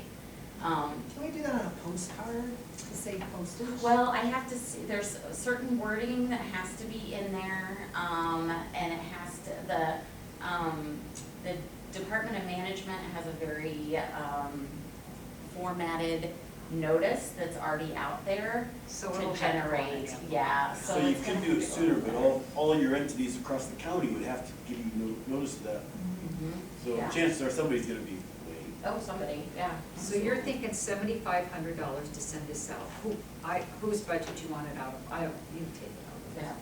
Speaker 3: Can we do that on a postcard to save postage?
Speaker 5: Well, I have to see, there's a certain wording that has to be in there, and it has to, the Department of Management has a very, formatted notice that's already out there
Speaker 4: So it'll
Speaker 5: to
Speaker 4: have
Speaker 5: generate,
Speaker 4: quantity.
Speaker 5: yeah,
Speaker 7: So
Speaker 5: so
Speaker 7: you
Speaker 5: it's
Speaker 7: could
Speaker 5: gonna
Speaker 7: do
Speaker 5: have
Speaker 7: it
Speaker 5: to
Speaker 7: sooner,
Speaker 5: go
Speaker 7: but
Speaker 5: through.
Speaker 7: all your entities across the county would have to give you notice of that.
Speaker 5: Mhm,
Speaker 7: So
Speaker 5: yeah.
Speaker 7: chances are somebody's gonna be late.
Speaker 5: Oh, somebody, yeah.
Speaker 4: So you're thinking $7,500 to send this out? Whose budget you want it out of? I don't, you can take it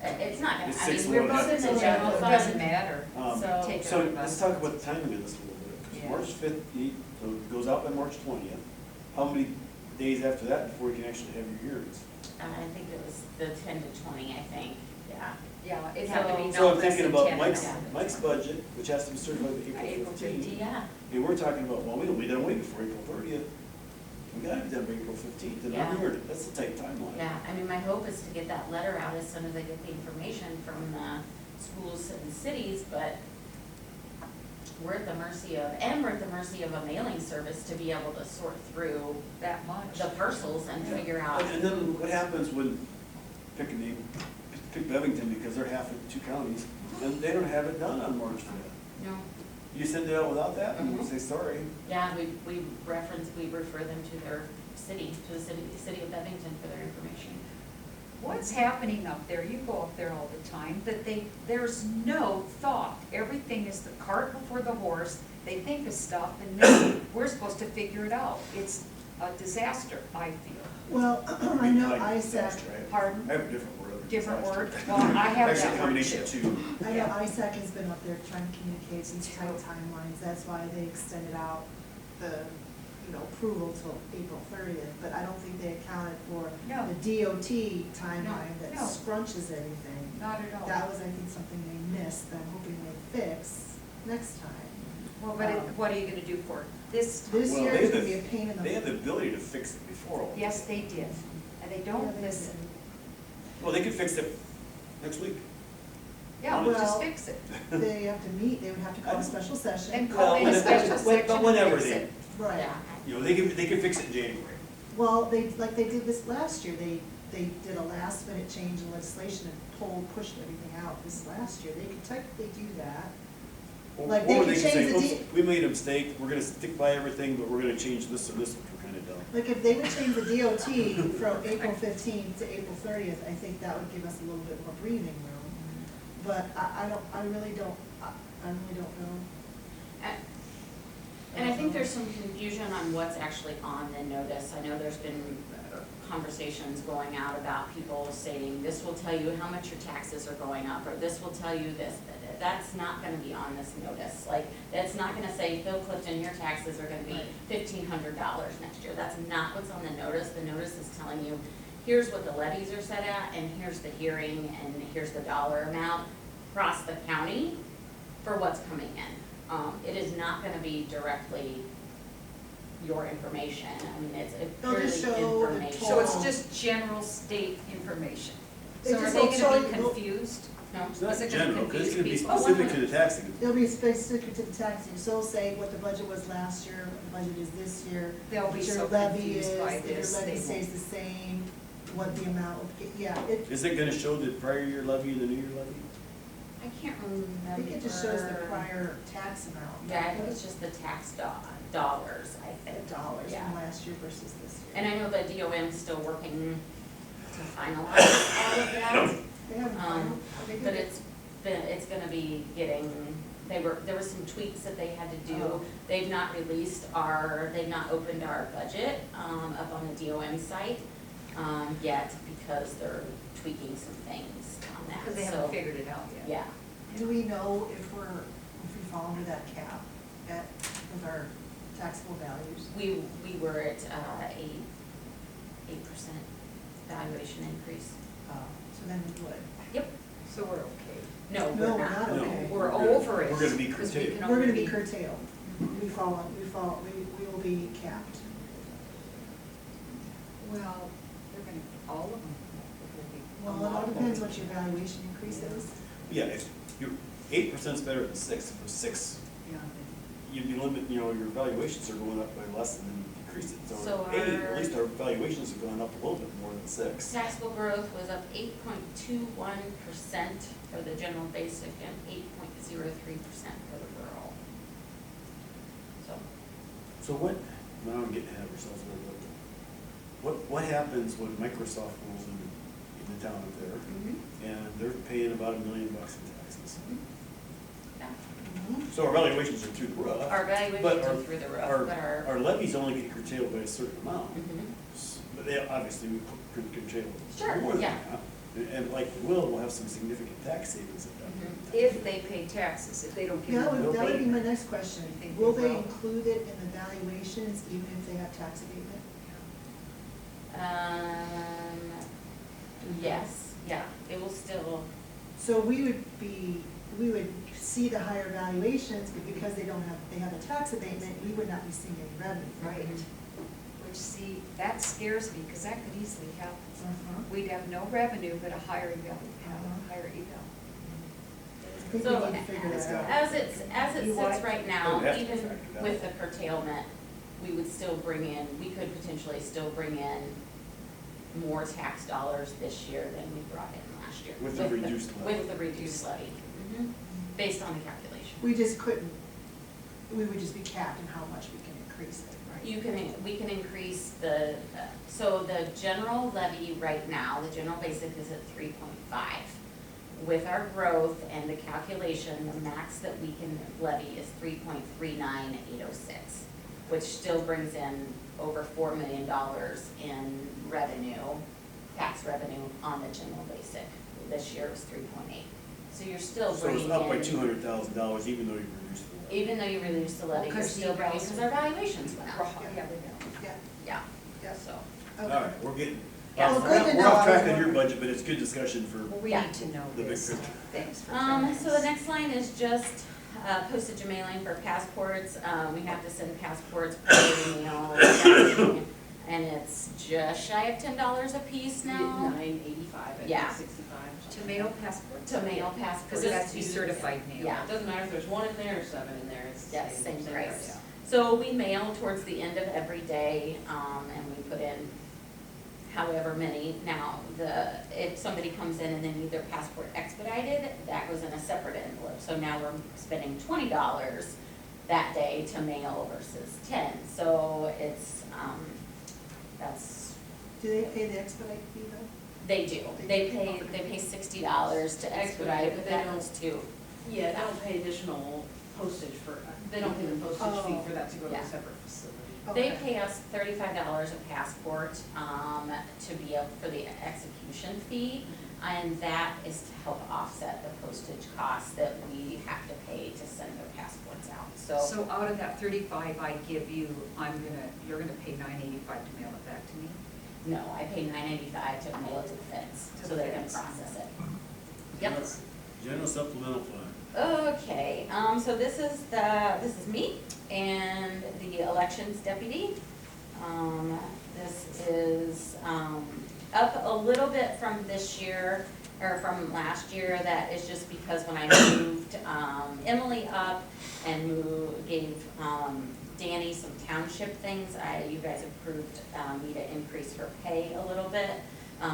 Speaker 5: Yeah, it's not gonna,
Speaker 7: It's
Speaker 5: I
Speaker 7: 6
Speaker 5: mean, we're
Speaker 7: to 1.
Speaker 5: both in the
Speaker 4: out.
Speaker 5: general
Speaker 4: It
Speaker 5: fund.
Speaker 4: doesn't matter.
Speaker 5: So-
Speaker 4: Take it
Speaker 7: So
Speaker 4: out of
Speaker 7: let's
Speaker 4: us.
Speaker 7: talk about the timing of this a little bit,
Speaker 4: Yeah.
Speaker 7: because March 5th, so it goes out by March 20th. How many days after that before you can actually have your hearings?
Speaker 5: I think it was the 10 to 20, I think, yeah.
Speaker 4: Yeah, it had to be
Speaker 5: So
Speaker 7: So
Speaker 4: no
Speaker 7: I'm
Speaker 4: less
Speaker 7: thinking
Speaker 4: than
Speaker 7: about
Speaker 4: 10
Speaker 7: Mike's,
Speaker 4: minutes.
Speaker 7: Mike's budget, which has to be certified by April
Speaker 4: April
Speaker 7: 15th.
Speaker 4: 15th.
Speaker 5: Yeah,
Speaker 7: And we're talking about, well, we don't be done way before April 30th. We gotta be done by April 15th, and
Speaker 5: Yeah.
Speaker 7: I'm here, that's a tight timeline.
Speaker 5: yeah, I mean, my hope is to get that letter out as soon as I get the information from the schools and cities, but we're at the mercy of, and we're at the mercy of a mailing service to be able to sort through
Speaker 4: That much.
Speaker 5: the parcels and
Speaker 7: Yeah.
Speaker 5: figure out.
Speaker 7: And then what happens when, pick a name, pick Bevington, because they're half of 2 counties, and they don't have it done on March 5th.
Speaker 5: No,
Speaker 7: You send it out without that, and we
Speaker 5: Mhm.
Speaker 7: say, sorry.
Speaker 5: yeah, we refer them to their city, to the city of Bevington for their information.
Speaker 4: What's happening up there, you go up there all the time, that there's no thought. Everything is the cart before the horse. They think of stuff and then we're supposed to figure it out. It's a disaster, I feel.
Speaker 3: Well, I know
Speaker 7: Like
Speaker 3: ISAC,
Speaker 7: disaster, I
Speaker 4: Pardon?
Speaker 7: have a different word. than
Speaker 4: Different
Speaker 7: disaster.
Speaker 4: word? Well, I have
Speaker 7: Actually,
Speaker 4: that
Speaker 7: a
Speaker 4: word
Speaker 7: combination
Speaker 4: too.
Speaker 7: of 2.
Speaker 3: I know
Speaker 4: Yeah.
Speaker 3: ISAC has been up there trying to communicate these tight timelines, that's why they extended out the, approval till April 30th, but I don't think they accounted for
Speaker 4: No.
Speaker 3: the DOT timeline that
Speaker 4: No.
Speaker 3: scrunches everything.
Speaker 4: Not at all.
Speaker 3: That was, I think, something they missed, that I'm hoping they fix next time.
Speaker 4: Well, but what are you gonna do for it? This,
Speaker 3: This
Speaker 7: Well,
Speaker 3: year
Speaker 7: they
Speaker 3: is
Speaker 7: have
Speaker 3: gonna
Speaker 7: the-
Speaker 3: be a pain in the.
Speaker 7: They have the ability to fix it before all.
Speaker 4: yes, they did, and they
Speaker 3: Yeah,
Speaker 4: don't
Speaker 3: they
Speaker 4: listen.
Speaker 7: Well, they could fix it next week.
Speaker 4: Yeah, we'll just
Speaker 3: Well,
Speaker 4: fix it.
Speaker 3: did. They have to meet, they would have to call a special
Speaker 4: And
Speaker 3: session.
Speaker 4: call in a
Speaker 7: Well,
Speaker 4: special
Speaker 7: but
Speaker 4: section and
Speaker 7: whenever
Speaker 4: fix
Speaker 7: they-
Speaker 4: it.
Speaker 3: Right.
Speaker 5: Yeah.
Speaker 7: They could fix it in January.
Speaker 3: Well, like they did this last year, they did a last minute change in legislation and pushed everything out this last year. They could technically do that. Like, they
Speaker 7: Or
Speaker 3: could
Speaker 7: could
Speaker 3: change
Speaker 7: say,
Speaker 3: the
Speaker 7: "Oops, we made a mistake, we're gonna stick by everything, but we're gonna change this and this, which we're kinda dumb."
Speaker 3: Like, if they would change the DOT from April 15th to April 30th, I think that would give us a little bit more breathing room. But I really don't know.
Speaker 5: And I think there's some confusion on what's actually on the notice. I know there's been conversations going out about people saying, this will tell you how much your taxes are going up, or this will tell you this. That's not gonna be on this notice. Like, it's not gonna say, Phil Clifton, your taxes are gonna be $1,500 next year. That's not what's on the notice. The notice is telling you, here's what the levies are set at, and here's the hearing, and here's the dollar amount across the county for what's coming in. It is not gonna be directly your information. I mean, it's
Speaker 3: They'll
Speaker 5: purely
Speaker 3: just show the
Speaker 5: information.
Speaker 4: So it's just general state information.
Speaker 3: They
Speaker 4: So are
Speaker 3: just
Speaker 4: they
Speaker 3: will show
Speaker 4: gonna be
Speaker 3: you-
Speaker 4: confused?
Speaker 5: No?
Speaker 7: It's not
Speaker 4: Is it gonna
Speaker 7: general, because it's gonna be
Speaker 4: confuse people?
Speaker 7: specific to the taxing.
Speaker 3: It'll be specific to the taxing, so it'll say what the budget was last year, what the budget is this year.
Speaker 4: They'll be
Speaker 3: what your
Speaker 4: so
Speaker 3: levy
Speaker 4: confused
Speaker 3: is,
Speaker 4: by
Speaker 3: if your
Speaker 4: this,
Speaker 3: levy
Speaker 4: they
Speaker 3: stays
Speaker 4: won't.
Speaker 3: the same. what the amount would get, yeah, it,
Speaker 7: Is it gonna show the prior year levy and the new year levy?
Speaker 5: I can't remember.
Speaker 3: I think it just shows the prior tax amount.
Speaker 5: Yeah, I think it's just the tax dollars, I
Speaker 3: The
Speaker 5: think.
Speaker 3: dollars
Speaker 5: Yeah.
Speaker 3: from last year versus this year.
Speaker 5: And I know the DOM's still working to finalize all of that.
Speaker 3: They haven't,
Speaker 5: Um,
Speaker 3: they did
Speaker 5: But
Speaker 3: it.
Speaker 5: it's gonna be getting, there were some tweaks that they had to do.
Speaker 3: Oh.
Speaker 5: They've not opened our budget, up on the DOM site, yet, because they're tweaking some things on that,
Speaker 4: Because they
Speaker 5: so,
Speaker 4: haven't figured it out yet.
Speaker 5: yeah.
Speaker 3: Do we know if we fall under that cap with our taxable values?
Speaker 5: We were at, 8% valuation increase.
Speaker 3: So then we would.
Speaker 5: Yep.
Speaker 4: So we're okay.
Speaker 5: No,
Speaker 3: No,
Speaker 5: we're
Speaker 3: we're
Speaker 5: not.
Speaker 3: not
Speaker 7: No.
Speaker 3: okay.
Speaker 4: We're over it.
Speaker 7: We're gonna be
Speaker 4: 'cause we
Speaker 7: curtailed.
Speaker 4: can
Speaker 3: We're gonna
Speaker 4: only
Speaker 3: be curtailed. We will be capped.
Speaker 4: Well, they're gonna, all of them will be. a
Speaker 3: Well, it all
Speaker 4: lot
Speaker 3: depends
Speaker 4: more.
Speaker 3: what your valuation increase is.
Speaker 7: Yeah, if you're, 8%'s better than 6. If it was 6, you limit, your valuations are going up by less than you decrease it.
Speaker 5: So
Speaker 7: So 8,
Speaker 5: our-
Speaker 7: at least our valuations have gone up a little bit more than 6.
Speaker 5: Taxable growth was up 8.21% for the general basic and 8.03% for the rural. So,
Speaker 7: So what, now I'm getting ahead of ourselves a little bit. What happens when Microsoft rolls in the town up there, and they're paying about $1 million in taxes?
Speaker 5: yeah.
Speaker 7: So our valuations are through the roof.
Speaker 5: Our valuations
Speaker 7: but
Speaker 5: are through the roof, but
Speaker 7: Our levies only get curtailed by a certain amount.
Speaker 5: Mhm.
Speaker 7: But they, obviously, we could curtail
Speaker 5: Sure,
Speaker 7: more than
Speaker 5: yeah.
Speaker 7: that. And like we'll have some significant tax savings at that point.
Speaker 4: If they pay taxes, if they don't get.
Speaker 3: That would be my next question.
Speaker 4: I think
Speaker 3: Will
Speaker 4: they
Speaker 3: they
Speaker 4: will.
Speaker 3: include it in the valuations even if they have tax abatement?
Speaker 5: Yes, yeah, it will still,
Speaker 3: So we would see the higher valuations, but because they have a tax abatement, we would not be seeing any revenue.
Speaker 4: Right. Which, see, that scares me, because that could easily happen.
Speaker 3: Uh-huh.
Speaker 4: We'd have no revenue, but a higher eval,
Speaker 3: Uh-huh.
Speaker 4: higher eval.
Speaker 3: I think
Speaker 5: so
Speaker 3: we need to figure that out.
Speaker 5: as it
Speaker 4: You
Speaker 5: sits
Speaker 4: what?
Speaker 5: right now,
Speaker 7: We'd have to
Speaker 5: even
Speaker 7: factor that
Speaker 5: with
Speaker 7: in.
Speaker 5: the curtailment, we would still bring in, we could potentially still bring in more tax dollars this year than we brought in last year.
Speaker 7: With the reduced levy.
Speaker 5: With the reduced levy, based on the calculation.
Speaker 3: We just couldn't, we would just be capped in how much we can increase it, right?
Speaker 5: We can increase so the general levy right now, the general basic is at 3.5. With our growth and the calculation, the max that we can levy is 3.39806, which still brings in over $4 million in revenue, tax revenue on the general basic. This year was 3.8. So you're still
Speaker 7: So
Speaker 5: bringing
Speaker 7: it's
Speaker 5: in.
Speaker 7: up by $200,000 even though you reduced the levy.
Speaker 5: Even though you reduced the levy, you're
Speaker 4: Because
Speaker 5: still
Speaker 4: the
Speaker 5: bringing, because our valuations went up.
Speaker 4: Yeah, they don't.
Speaker 3: Yeah,
Speaker 5: Yeah,
Speaker 3: yeah.
Speaker 5: so.
Speaker 7: All
Speaker 3: Okay.
Speaker 7: right, we're getting,
Speaker 5: Yeah.
Speaker 3: Well,
Speaker 7: we're
Speaker 3: good to
Speaker 7: we're
Speaker 3: know.
Speaker 7: off track
Speaker 3: I was
Speaker 7: on your
Speaker 3: wondering.
Speaker 7: budget, but it's good discussion for,
Speaker 4: Well, we
Speaker 5: Yeah.
Speaker 4: need to know
Speaker 7: The big
Speaker 4: this.
Speaker 7: picture.
Speaker 4: Thanks for telling us.
Speaker 5: So the next line is just postage and mailing for passports. We have to send passports per mail, and it's just shy of $10 a piece now.
Speaker 8: $9.85, I
Speaker 5: Yeah.
Speaker 8: think, 65.
Speaker 4: To mail passports?
Speaker 5: To mail passports.
Speaker 4: Because it has to be certified mail.
Speaker 5: Yeah.
Speaker 8: It doesn't matter if there's one in there or 7 in there, it's the
Speaker 5: Yes, same price.
Speaker 8: yeah.
Speaker 5: So we mail towards the end of every day, and we put in however many. Now, if somebody comes in and they need their passport expedited, that goes in a separate envelope. So now we're spending $20 that day to mail versus 10. So it's, that's,
Speaker 3: Do they pay the expedite fee though?
Speaker 5: they do. They pay $60 to expedite, but that goes to,
Speaker 8: Yeah, they don't pay additional postage for, they don't pay the postage fee for that to go to
Speaker 5: Yeah.
Speaker 8: a separate facility.
Speaker 5: they
Speaker 3: Okay.
Speaker 5: pay us $35 a passport, to be able, for the execution fee. And that is to help offset the postage costs that we have to pay to send their passports out,
Speaker 4: So out of that 35 I give you, you're gonna pay $9.85 to mail it back to me?
Speaker 5: No, I pay $9.85 to mail it to the feds,
Speaker 4: To
Speaker 5: so
Speaker 4: the
Speaker 5: they can
Speaker 4: feds.
Speaker 5: process it. Yep.
Speaker 2: general supplemental fund.
Speaker 5: Okay, so this is me and the elections deputy. This is, up a little bit from this year, or from last year. That is just because when I moved, Emily up and gave, Danny some township things, you guys approved, me to increase her pay a little bit.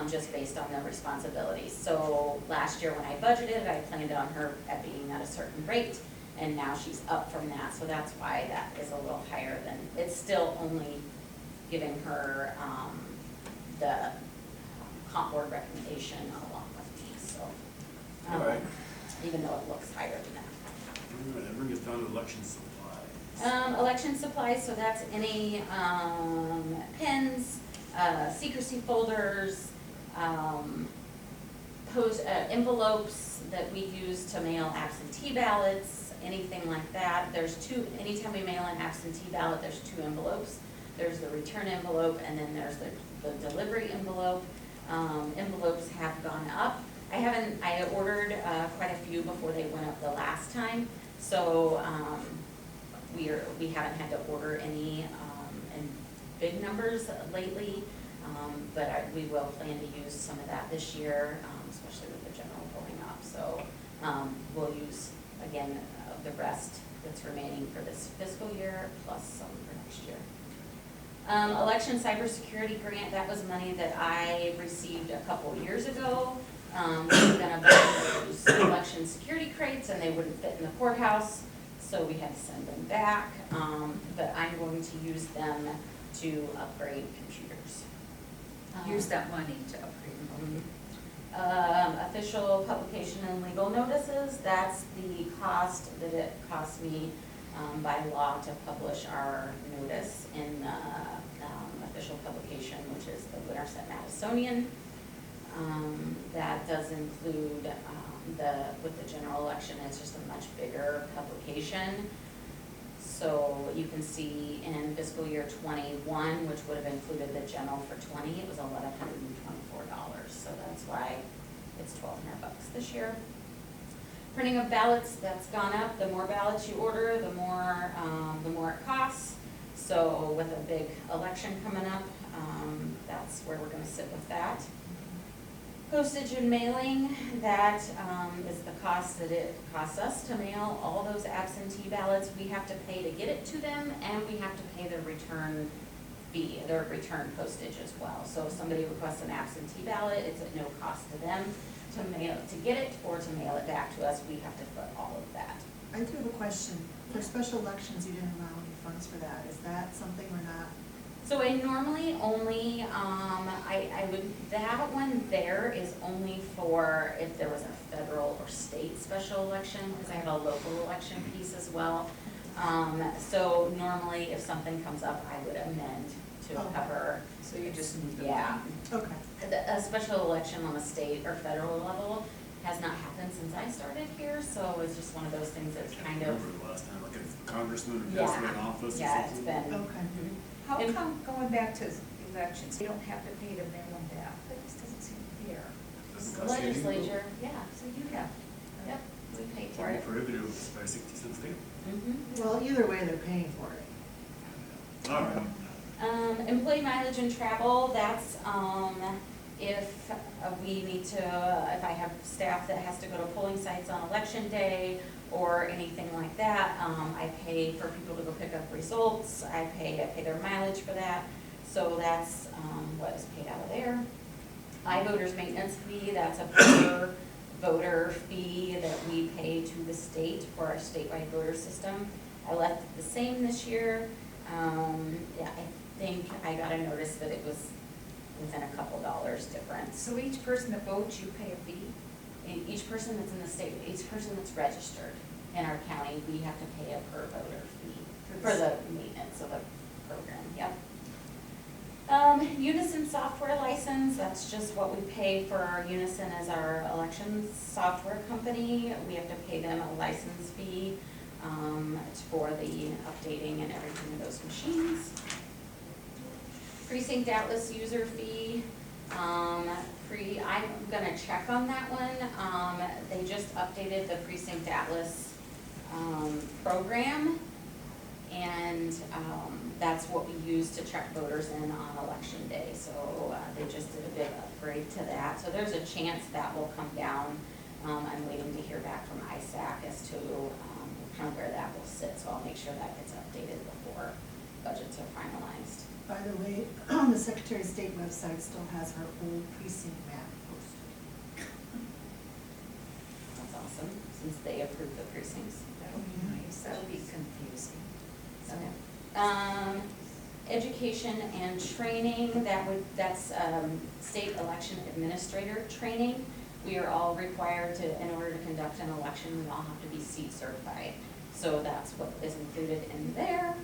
Speaker 5: just based on their responsibilities. So last year when I budgeted, I planned on her at being at a certain rate, and now she's up from that, so that's why that is a little higher than, it's still only giving her, the comp board recommendation along with me, so.
Speaker 2: All right.
Speaker 5: Even though it looks higher than that.
Speaker 2: That brings us down to election supplies.
Speaker 5: Election supplies, so that's any, pins, secrecy folders, envelopes that we use to mail absentee ballots, anything like that. There's two, anytime we mail an absentee ballot, there's two envelopes. There's the return envelope, and then there's the delivery envelope. Envelopes have gone up. I ordered quite a few before they went up the last time, so we haven't had to order any in big numbers lately, but we will plan to use some of that this year, especially with the general going up. So we'll use, again, the rest that's remaining for this fiscal year, plus some for next year. Election cybersecurity grant, that was money that I received a couple years ago. We were gonna buy those election security crates and they wouldn't fit in the courthouse, so we had to send them back. But I'm going to use them to upgrade computers.
Speaker 4: Use that money to upgrade them.
Speaker 5: Official publication and legal notices, that's the cost that it costs me by law to publish our notice in the official publication, which is the Winterset Madisonian. That does include with the general election, it's just a much bigger publication. So you can see in fiscal year 21, which would have included the general for 20, it was $1,124. So that's why it's $1,200 this year. Printing of ballots, that's gone up. The more ballots you order, the more it costs. So with a big election coming up, that's where we're going to sit with that. Postage and mailing, that is the cost that it costs us to mail all those absentee ballots. We have to pay to get it to them, and we have to pay their return fee, their return postage as well. So if somebody requests an absentee ballot, it's at no cost to them to get it or to mail it back to us. We have to foot all of that.
Speaker 3: I do have a question. For special elections, you didn't allow any funds for that. Is that something we're not?
Speaker 5: So I normally only, that one there is only for if there was a federal or state special election, because I have a local election piece as well. So normally if something comes up, I would amend to cover.
Speaker 4: So you just move them.
Speaker 5: Yeah.
Speaker 3: Okay.
Speaker 5: A special election on a state or federal level has not happened since I started here, so it's just one of those things that's kind of.
Speaker 2: Remember the last time, like a congressman or president in office or something?
Speaker 5: Yeah, it's been.
Speaker 3: Okay.
Speaker 5: Mhm.
Speaker 4: How
Speaker 5: And-
Speaker 4: come, going back to elections, you don't have to pay to mail them back? That just doesn't seem fair.
Speaker 2: Doesn't cost you anything.
Speaker 5: Legislature, yeah,
Speaker 4: So you have.
Speaker 5: yep, we pay for
Speaker 2: Very
Speaker 5: it.
Speaker 2: prohibitive by 60 cents a day.
Speaker 3: Well, either way, they're paying for it.
Speaker 2: All right.
Speaker 5: Employee mileage and travel, that's, if we need to, if I have staff that has to go to polling sites on election day or anything like that, I pay for people to go pick up results, I pay their mileage for that, so that's, what is paid out of there. iVoters maintenance fee, that's a per voter fee that we pay to the state for our statewide voter system. I left it the same this year. Yeah, I think I got a notice that it was within a couple dollars difference.
Speaker 4: So each person that votes, you pay a fee?
Speaker 5: Each person that's in the state, each person that's registered in our county, we have to pay a per voter fee for the maintenance of the program, yep. Unison software license, that's just what we pay for our Unison as our elections software company. We have to pay them a license fee for the updating and everything of those machines. Precinct Atlas user fee, I'm gonna check on that one. They just updated the Precinct Atlas program, and that's what we use to check voters in on election day. So they just did a big upgrade to that. So there's a chance that will come down. I'm waiting to hear back from ISAC as to kind of where that will sit. So I'll make sure that gets updated before budgets are finalized.
Speaker 3: By the way, the Secretary of State website still has her old precinct map posted.
Speaker 5: That's awesome, since they approved the precincts.
Speaker 4: That'll be nice, that'll be confusing.
Speaker 5: Okay. Education and training, that's state election administrator training. We are all required to, in order to conduct an election, we all have to be seat certified. So that's what is included in there.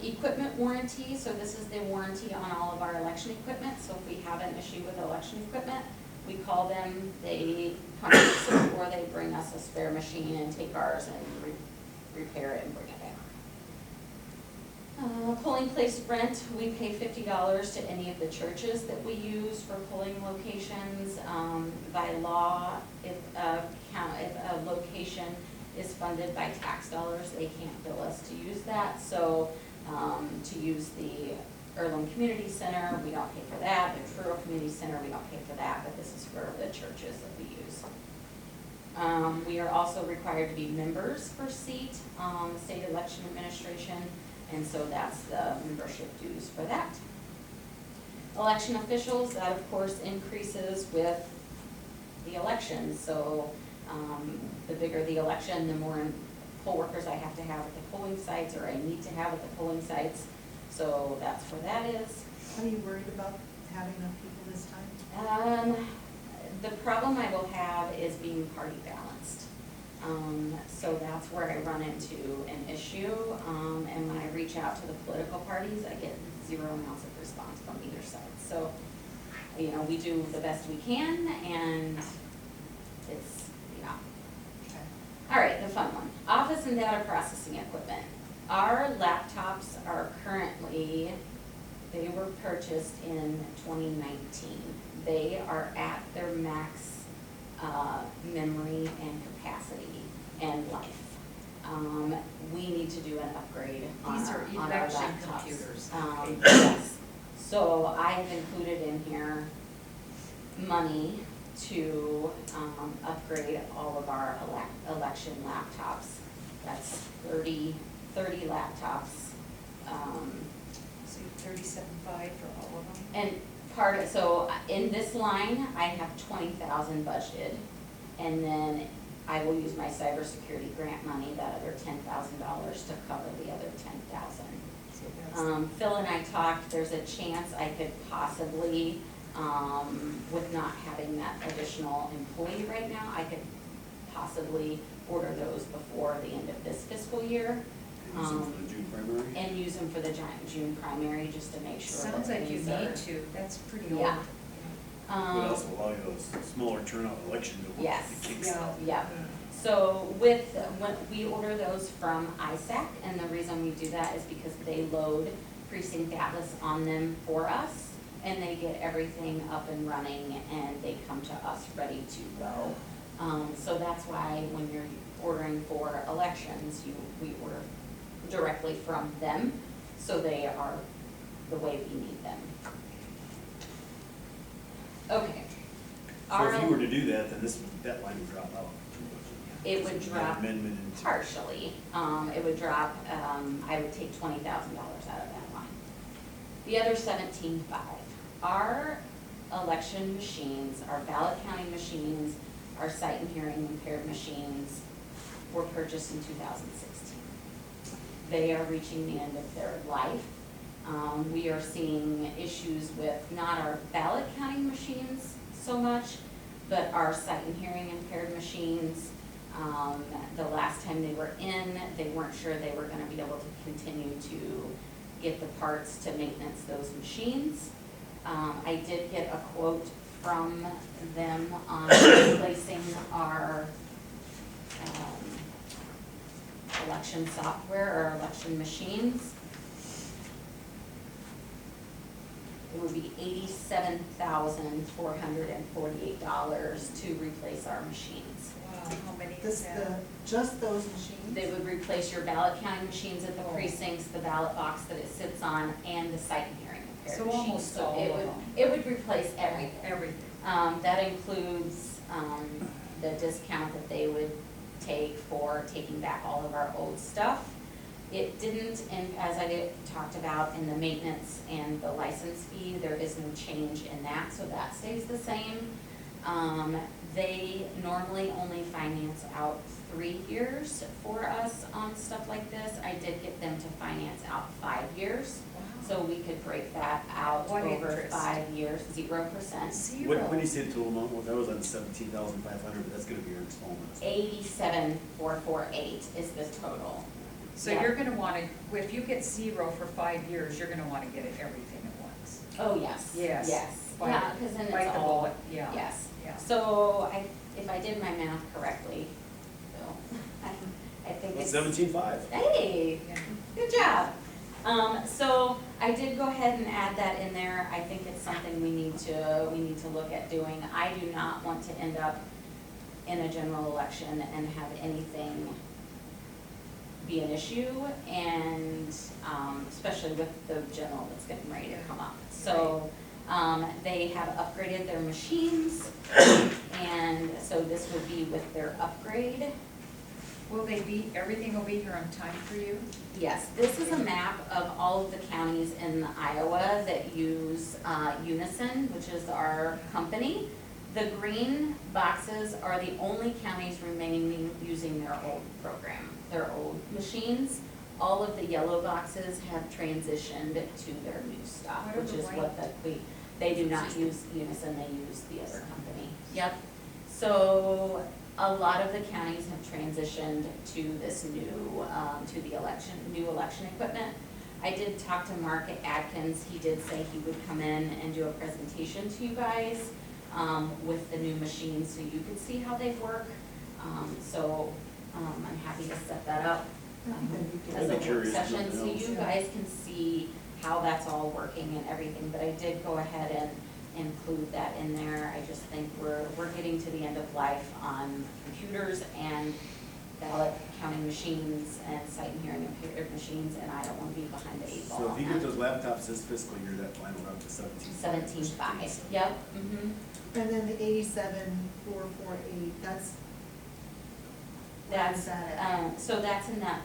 Speaker 5: Equipment warranty, so this is the warranty on all of our election equipment. So if we have an issue with election equipment, we call them, they come to us, or they bring us a spare machine and take ours and repair it and bring it back. Polling place rent, we pay $50 to any of the churches that we use for polling locations. By law, if a location is funded by tax dollars, they can't bill us to use that. So to use the Earlham Community Center, we don't pay for that. The Truro Community Center, we don't pay for that, but this is for the churches that we use. We are also required to be members for SEAT, the State Election Administration, and so that's the membership dues for that. Election officials, that of course increases with the election. So the bigger the election, the more poll workers I have to have at the polling sites, or I need to have at the polling sites. So that's where that is.
Speaker 3: Are you worried about having enough people this time?
Speaker 5: The problem I will have is being party balanced. So that's where I run into an issue. And when I reach out to the political parties, I get 0 amounts of response from either side. So, you know, we do the best we can, and it's, yeah.
Speaker 3: Okay.
Speaker 5: All right, the fun one. Office and data processing equipment. Our laptops are currently, they were purchased in 2019. They are at their max memory and capacity and life. We need to do an upgrade on
Speaker 4: These
Speaker 5: our
Speaker 4: are
Speaker 5: on our
Speaker 4: election
Speaker 5: laptops.
Speaker 4: computers.
Speaker 5: Yes. So I have included in here money to upgrade all of our election laptops. That's 30 laptops.
Speaker 4: So 37.5 for all of them?
Speaker 5: And so in this line, I have 20,000 budgeted, and then I will use my cybersecurity grant money, that other $10,000 to cover the other 10,000.
Speaker 4: So that's
Speaker 5: Phil and I talked, there's a chance I could possibly, with not having that additional employee right now, I could possibly order those before the end of this fiscal year.
Speaker 7: Use them for the June primary?
Speaker 5: And use them for the June primary, just to make sure that
Speaker 4: sounds like you
Speaker 5: things are.
Speaker 4: need to, that's pretty old.
Speaker 5: Yeah.
Speaker 7: Would also allow you a smaller turnout election to
Speaker 5: Yes.
Speaker 7: kicks
Speaker 4: Yeah.
Speaker 7: out.
Speaker 5: Yeah. So when we order those from ISAC, and the reason we do that is because they load Precinct Atlas on them for us, and they get everything up and running, and they come to us ready to go. So that's why when you're ordering for elections, we order directly from them, so they are the way we need them. Okay.
Speaker 7: So if you were to do that, then that line would drop out.
Speaker 5: It would
Speaker 7: So
Speaker 5: drop
Speaker 7: amendment into.
Speaker 5: partially. It would drop, I would take $20,000 out of that line. The other 17.5. Our election machines, our ballot counting machines, our sight and hearing impaired machines were purchased in 2016. They are reaching the end of their life. We are seeing issues with not our ballot counting machines so much, but our sight and hearing impaired machines. The last time they were in, they weren't sure they were gonna be able to continue to get the parts to maintenance those machines. I did get a quote from them on replacing our election software or election machines. It would be $87,448 to replace our machines.
Speaker 4: Wow, how many is
Speaker 3: This,
Speaker 4: that?
Speaker 3: just those machines?
Speaker 5: They would replace your ballot counting machines at the precincts, the ballot box that it sits on, and the sight and hearing impaired
Speaker 4: So
Speaker 5: machines.
Speaker 4: almost
Speaker 5: So
Speaker 4: all
Speaker 5: it
Speaker 4: of
Speaker 5: would-
Speaker 4: them.
Speaker 5: It would replace everything.
Speaker 4: Everything.
Speaker 5: That includes the discount that they would take for taking back all of our old stuff. It didn't, and as talked about in the maintenance and the license fee, there is no change in that, so that stays the same. They normally only finance out 3 years for us on stuff like this. I did get them to finance out 5 years, so we could break that out
Speaker 4: What
Speaker 5: over
Speaker 4: interest?
Speaker 5: 5 years, 0%.
Speaker 4: Zero.
Speaker 7: When you say the total amount, well, that was on 17,500, but that's gonna be your installments.
Speaker 5: 87,448 is the total.
Speaker 4: So
Speaker 5: Yeah.
Speaker 4: you're gonna wanna, if you get zero for 5 years, you're gonna wanna get it everything at once.
Speaker 5: Oh, yes.
Speaker 4: Yes.
Speaker 5: Yes,
Speaker 4: Bite-
Speaker 5: yeah, because then
Speaker 4: bite
Speaker 5: it's
Speaker 4: the
Speaker 5: all,
Speaker 4: bullet, yeah.
Speaker 5: yes.
Speaker 4: Yeah.
Speaker 5: So if I did my math correctly, Bill, I think
Speaker 7: That's
Speaker 5: it's.
Speaker 7: 17,500.
Speaker 5: Hey,
Speaker 4: Yeah.
Speaker 5: good job. So I did go ahead and add that in there. I think it's something we need to look at doing. I do not want to end up in a general election and have anything be an issue, and, especially with the general that's getting ready to come up. So, they have upgraded their machines, and so this would be with their upgrade.
Speaker 4: Will they be, everything will be here on time for you?
Speaker 5: Yes, this is a map of all of the counties in Iowa that use Unison, which is our company. The green boxes are the only counties remaining using their old program, their old machines. All of the yellow boxes have transitioned to their new stuff,
Speaker 4: What are
Speaker 5: which
Speaker 4: the
Speaker 5: is
Speaker 4: white?
Speaker 5: what they do not use Unison, they use the other company. Yep. So a lot of the counties have transitioned to this new, to the new election equipment. I did talk to Mark Atkins, he did say he would come in and do a presentation to you guys, with the new machines, so you could see how they work. I'm happy to set that up,
Speaker 3: I think that'd be good.
Speaker 5: as a
Speaker 7: I'd be
Speaker 5: work
Speaker 7: curious to
Speaker 5: session, so
Speaker 7: know.
Speaker 5: you guys can see how that's all working and everything, but I did go ahead and include that in there. I just think we're getting to the end of life on computers and ballot counting machines and site and hearing impaired machines, and I don't wanna be behind the 8 ball
Speaker 7: So if
Speaker 5: on
Speaker 7: you get
Speaker 5: that.
Speaker 7: those laptops this fiscal year, that line will up to 17,500.
Speaker 5: 17.5, yep,
Speaker 3: And then the 87,448, that's,
Speaker 5: That's,
Speaker 3: is that at?
Speaker 5: so that's in that,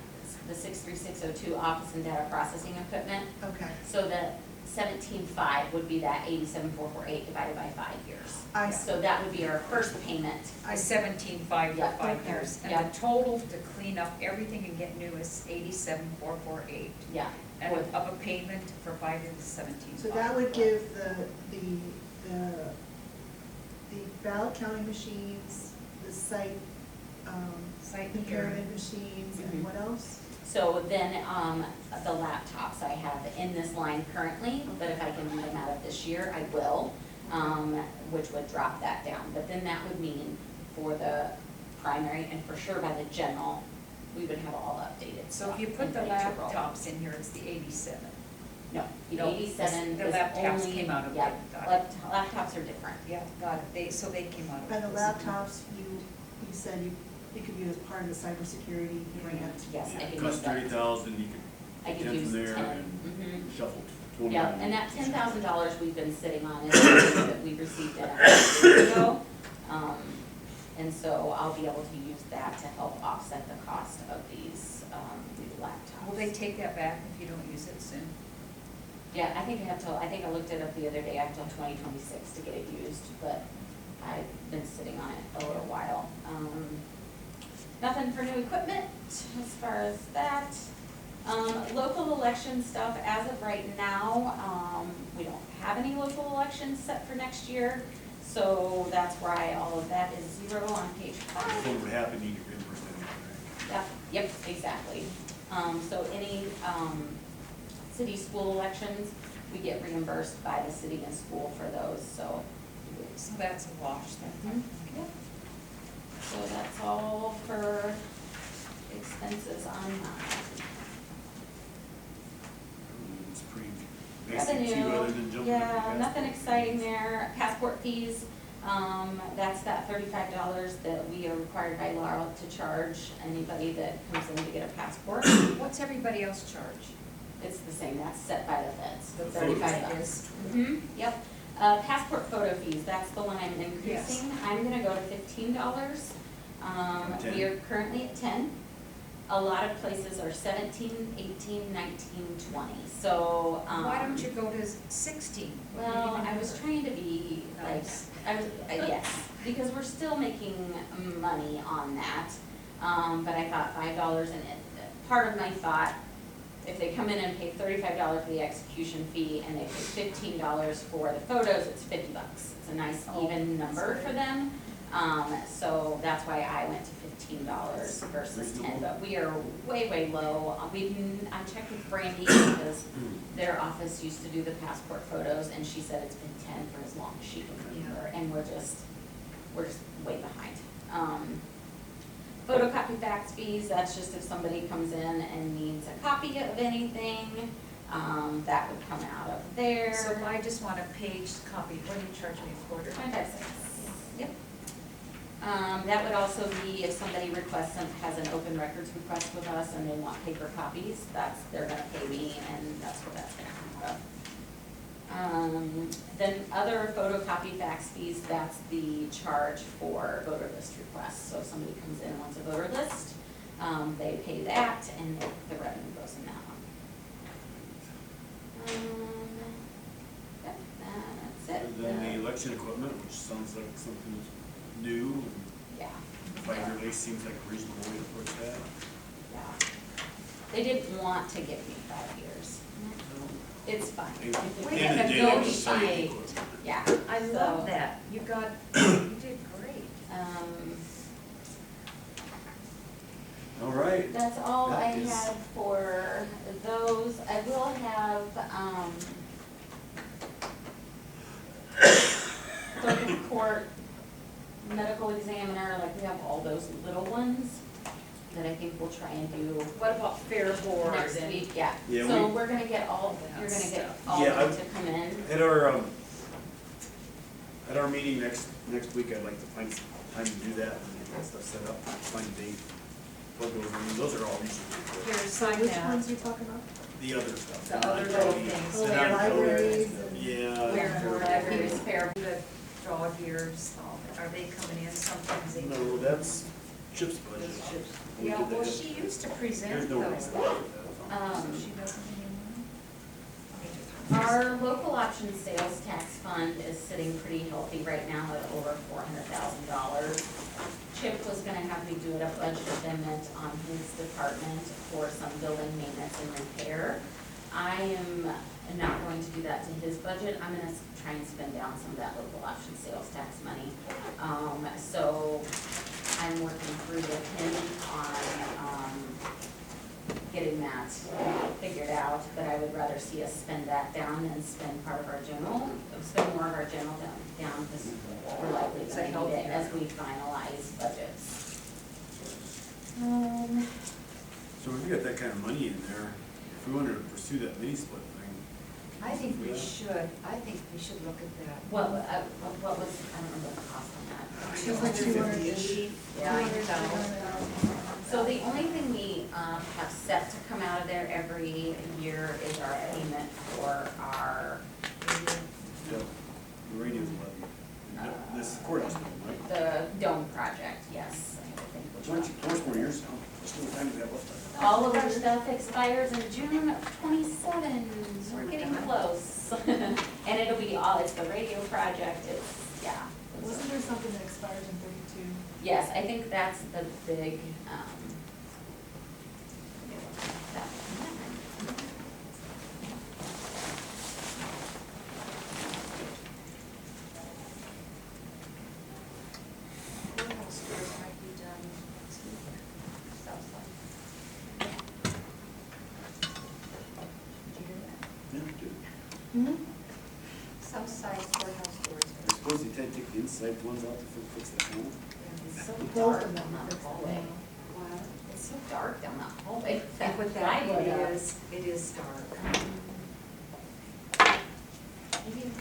Speaker 5: the 63602 office and data processing equipment.
Speaker 3: Okay,
Speaker 5: So the 17.5 would be that 87,448 divided by 5 years.
Speaker 3: I see.
Speaker 5: So that would be our first payment.
Speaker 4: I 17.5 for
Speaker 5: Yeah.
Speaker 4: 5
Speaker 3: Okay.
Speaker 4: years, and
Speaker 5: Yeah.
Speaker 4: the total to clean up everything and get new is 87,448.
Speaker 5: Yeah.
Speaker 4: And of a payment for 5 years is 17.5.
Speaker 3: So that would give the ballot counting machines, the site,
Speaker 4: Site and hearing.
Speaker 3: impairment machines,
Speaker 5: Mhm.
Speaker 3: and what else?
Speaker 5: So then, the laptops I have in this line currently, but if I can do them out of this year, I will, which would drop that down. But then that would mean for the primary and for sure by the general, we would have all updated
Speaker 4: So
Speaker 5: stuff
Speaker 4: if you put the
Speaker 5: and ready to roll.
Speaker 4: laptops in here, it's the 87.
Speaker 5: No, the
Speaker 4: No,
Speaker 5: 87
Speaker 4: the
Speaker 5: is
Speaker 4: laptops
Speaker 5: only,
Speaker 4: came out of
Speaker 5: yeah,
Speaker 4: it, got it.
Speaker 5: laptops are different.
Speaker 4: Yeah, got it, so they came out of.
Speaker 3: And the
Speaker 4: this.
Speaker 3: laptops, you said it could be as part of the cybersecurity grant.
Speaker 5: Yes, I
Speaker 4: Yeah.
Speaker 5: can use
Speaker 2: Cost
Speaker 5: that.
Speaker 2: 30,000, you
Speaker 5: I
Speaker 2: could
Speaker 5: could
Speaker 2: 10
Speaker 5: use
Speaker 2: from there
Speaker 5: 10.
Speaker 2: and
Speaker 5: Mhm.
Speaker 2: shuffle 20.
Speaker 5: Yeah, and that $10,000 we've been sitting on is something that we received in a couple years ago. And so I'll be able to use that to help offset the cost of these, new laptops.
Speaker 4: Will they take that back if you don't use it soon?
Speaker 5: Yeah, I think I looked it up the other day, I have till 2026 to get it used, but I've been sitting on it a little while. Nothing for new equipment as far as that. Local election stuff, as of right now, we don't have any local elections set for next year, so that's why all of that is 0 on page 5.
Speaker 2: If one would happen, you get reimbursed anyway,
Speaker 5: Yep, exactly. So any, city school elections, we get reimbursed by the city and school for those, so.
Speaker 4: So that's a wash then.
Speaker 5: Yep. So that's all for expenses on that.
Speaker 2: right? It's pretty basic too,
Speaker 5: Revenue,
Speaker 2: other than jumping.
Speaker 5: yeah, nothing exciting there. Passport fees, that's that $35 that we are required by law to charge anybody that comes in to get a passport.
Speaker 4: What's everybody else charge?
Speaker 5: It's the same, that's set by the feds,
Speaker 4: The
Speaker 5: $35.
Speaker 4: is-
Speaker 5: Yep. Passport photo fees, that's the one I'm increasing. I'm gonna go to $15. We
Speaker 2: 10.
Speaker 5: are currently at 10. A lot of places are 17, 18, 19, 20, so,
Speaker 4: Why don't you go to 16?
Speaker 5: Well, I was trying to be like,
Speaker 4: Nice.
Speaker 5: yes, because we're still making money on that. But I thought $5 and part of my thought, if they come in and pay $35 for the execution fee and they pay $15 for the photos, it's $50. It's a nice even number for them. So that's why I went to $15 versus 10, but we are way, way low. I checked with Brandy because their office used to do the passport photos and she said it's been 10 for as long as she can remember, and we're just way behind. Photocopy fax fees, that's just if somebody comes in and needs a copy of anything, that would come out of there.
Speaker 4: So if I just want a page copy, what do you charge me a quarter?
Speaker 5: 5.56. Yep. That would also be if somebody has an open records request with us and they want paper copies, they're gonna pay me, and that's what that's gonna come out of. Then other photocopy fax fees, that's the charge for voter list requests. So if somebody comes in and wants a voter list, they pay that, and the revenue goes in that one. Yep, that's it.
Speaker 2: And then the election equipment, which sounds like something that's new, and
Speaker 5: Yeah.
Speaker 2: 5-year lease seems like a reasonable way to approach that.
Speaker 5: Yeah. They didn't want to give me 5 years. It's fine.
Speaker 2: At
Speaker 4: We
Speaker 2: the end
Speaker 4: had
Speaker 2: of the
Speaker 4: to
Speaker 2: day, that was something
Speaker 4: negotiate.
Speaker 2: equipment.
Speaker 5: Yeah.
Speaker 4: I love
Speaker 5: So,
Speaker 4: that. You did great.
Speaker 7: All right.
Speaker 5: That's all
Speaker 7: That
Speaker 5: I
Speaker 7: is-
Speaker 5: have for those. I will have, circuit court, medical examiner, like we have all those little ones that I think we'll try and do
Speaker 4: What about Fair Board?
Speaker 5: next
Speaker 4: and-
Speaker 5: week, yeah.
Speaker 7: Yeah,
Speaker 5: So
Speaker 7: we-
Speaker 5: we're gonna get all, you're gonna get all
Speaker 7: Yeah,
Speaker 5: of
Speaker 7: I-
Speaker 5: them to come in.
Speaker 7: At our meeting next week, I'd like to find some time to do that and get that stuff set up, find a date. Plug those in, those are all usually
Speaker 4: Here,
Speaker 3: So
Speaker 4: sign
Speaker 3: which
Speaker 4: that.
Speaker 3: ones are you talking about?
Speaker 7: the other stuff.
Speaker 4: The other little things.
Speaker 3: Oh,
Speaker 4: Fair
Speaker 3: libraries
Speaker 4: Board.
Speaker 3: and-
Speaker 7: Yeah.
Speaker 4: Fair
Speaker 7: fair
Speaker 4: Board,
Speaker 7: board.
Speaker 5: Libraries, fair.
Speaker 4: The dog ears, are they coming in sometimes? They
Speaker 7: No, that's Chip's budget. We
Speaker 4: Yeah,
Speaker 7: did
Speaker 4: well,
Speaker 7: that.
Speaker 4: she used to
Speaker 7: There's
Speaker 4: present
Speaker 7: no
Speaker 4: those.
Speaker 7: reason to do that.
Speaker 4: She doesn't anymore?
Speaker 5: Our local option sales tax fund is sitting pretty healthy right now at over $400,000. Chip was gonna have me do a budget amendment on his department for some building maintenance and repair. I am not going to do that to his budget. I'm gonna try and spend down some of that local option sales tax money. So I'm working through with him on, getting that figured out, but I would rather see us spend that down than spend part of our general, spend more of our general down, because we're likely
Speaker 4: It's
Speaker 5: to
Speaker 4: a
Speaker 5: need
Speaker 4: healthy
Speaker 5: it as
Speaker 4: number.
Speaker 5: we finalize budgets.
Speaker 7: So if you got that kind of money in there, if we wanted to pursue that mini split thing,
Speaker 4: I think we should, look at that.
Speaker 5: What was, I don't remember the cost on that.
Speaker 3: 250-ish.
Speaker 4: Yeah, I know.
Speaker 5: So the only thing we have set to come out of there every year is our payment for our,
Speaker 7: the radio's levy. This courthouse one, right?
Speaker 5: the dome project, yes. I think which one.
Speaker 7: 24 years now, still time to have left.
Speaker 5: All of our stuff expires in June of 27, so we're getting close. And it'll be it's the radio project, yeah.
Speaker 3: Wasn't there something that expires in 32?
Speaker 5: Yes, I think that's the big,
Speaker 4: Courthouse stores might be done next week. Southside. Did you hear that?
Speaker 7: Yeah, dude.
Speaker 3: Mm-hmm.
Speaker 4: Southside courthouse doors.
Speaker 7: I suppose you tend to take the inside ones out to fix that panel.
Speaker 5: It's so
Speaker 3: Both
Speaker 5: dark
Speaker 3: of them
Speaker 5: down
Speaker 3: are
Speaker 5: that hallway.
Speaker 4: Wow.
Speaker 5: It's so dark down that hallway.
Speaker 4: And with that, it is dark.
Speaker 5: Maybe-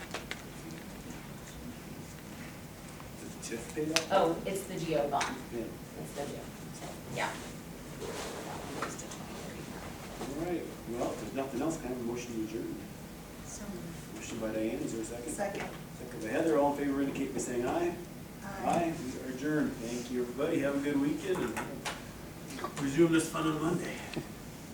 Speaker 7: Did the TIF pay that?
Speaker 5: Oh, it's the Geo bond.
Speaker 7: Yeah.
Speaker 5: It's the Geo, yeah.
Speaker 7: All right, well, if there's nothing else, kind of a motion to adjourn.
Speaker 4: So.
Speaker 7: Motion by Diane, is there a second?
Speaker 3: Second.
Speaker 7: Second by Heather, all in favor indicate by saying aye.
Speaker 3: Aye.
Speaker 7: We are adjourned. Thank you, everybody. Have a good weekend and Resume this fun on Monday.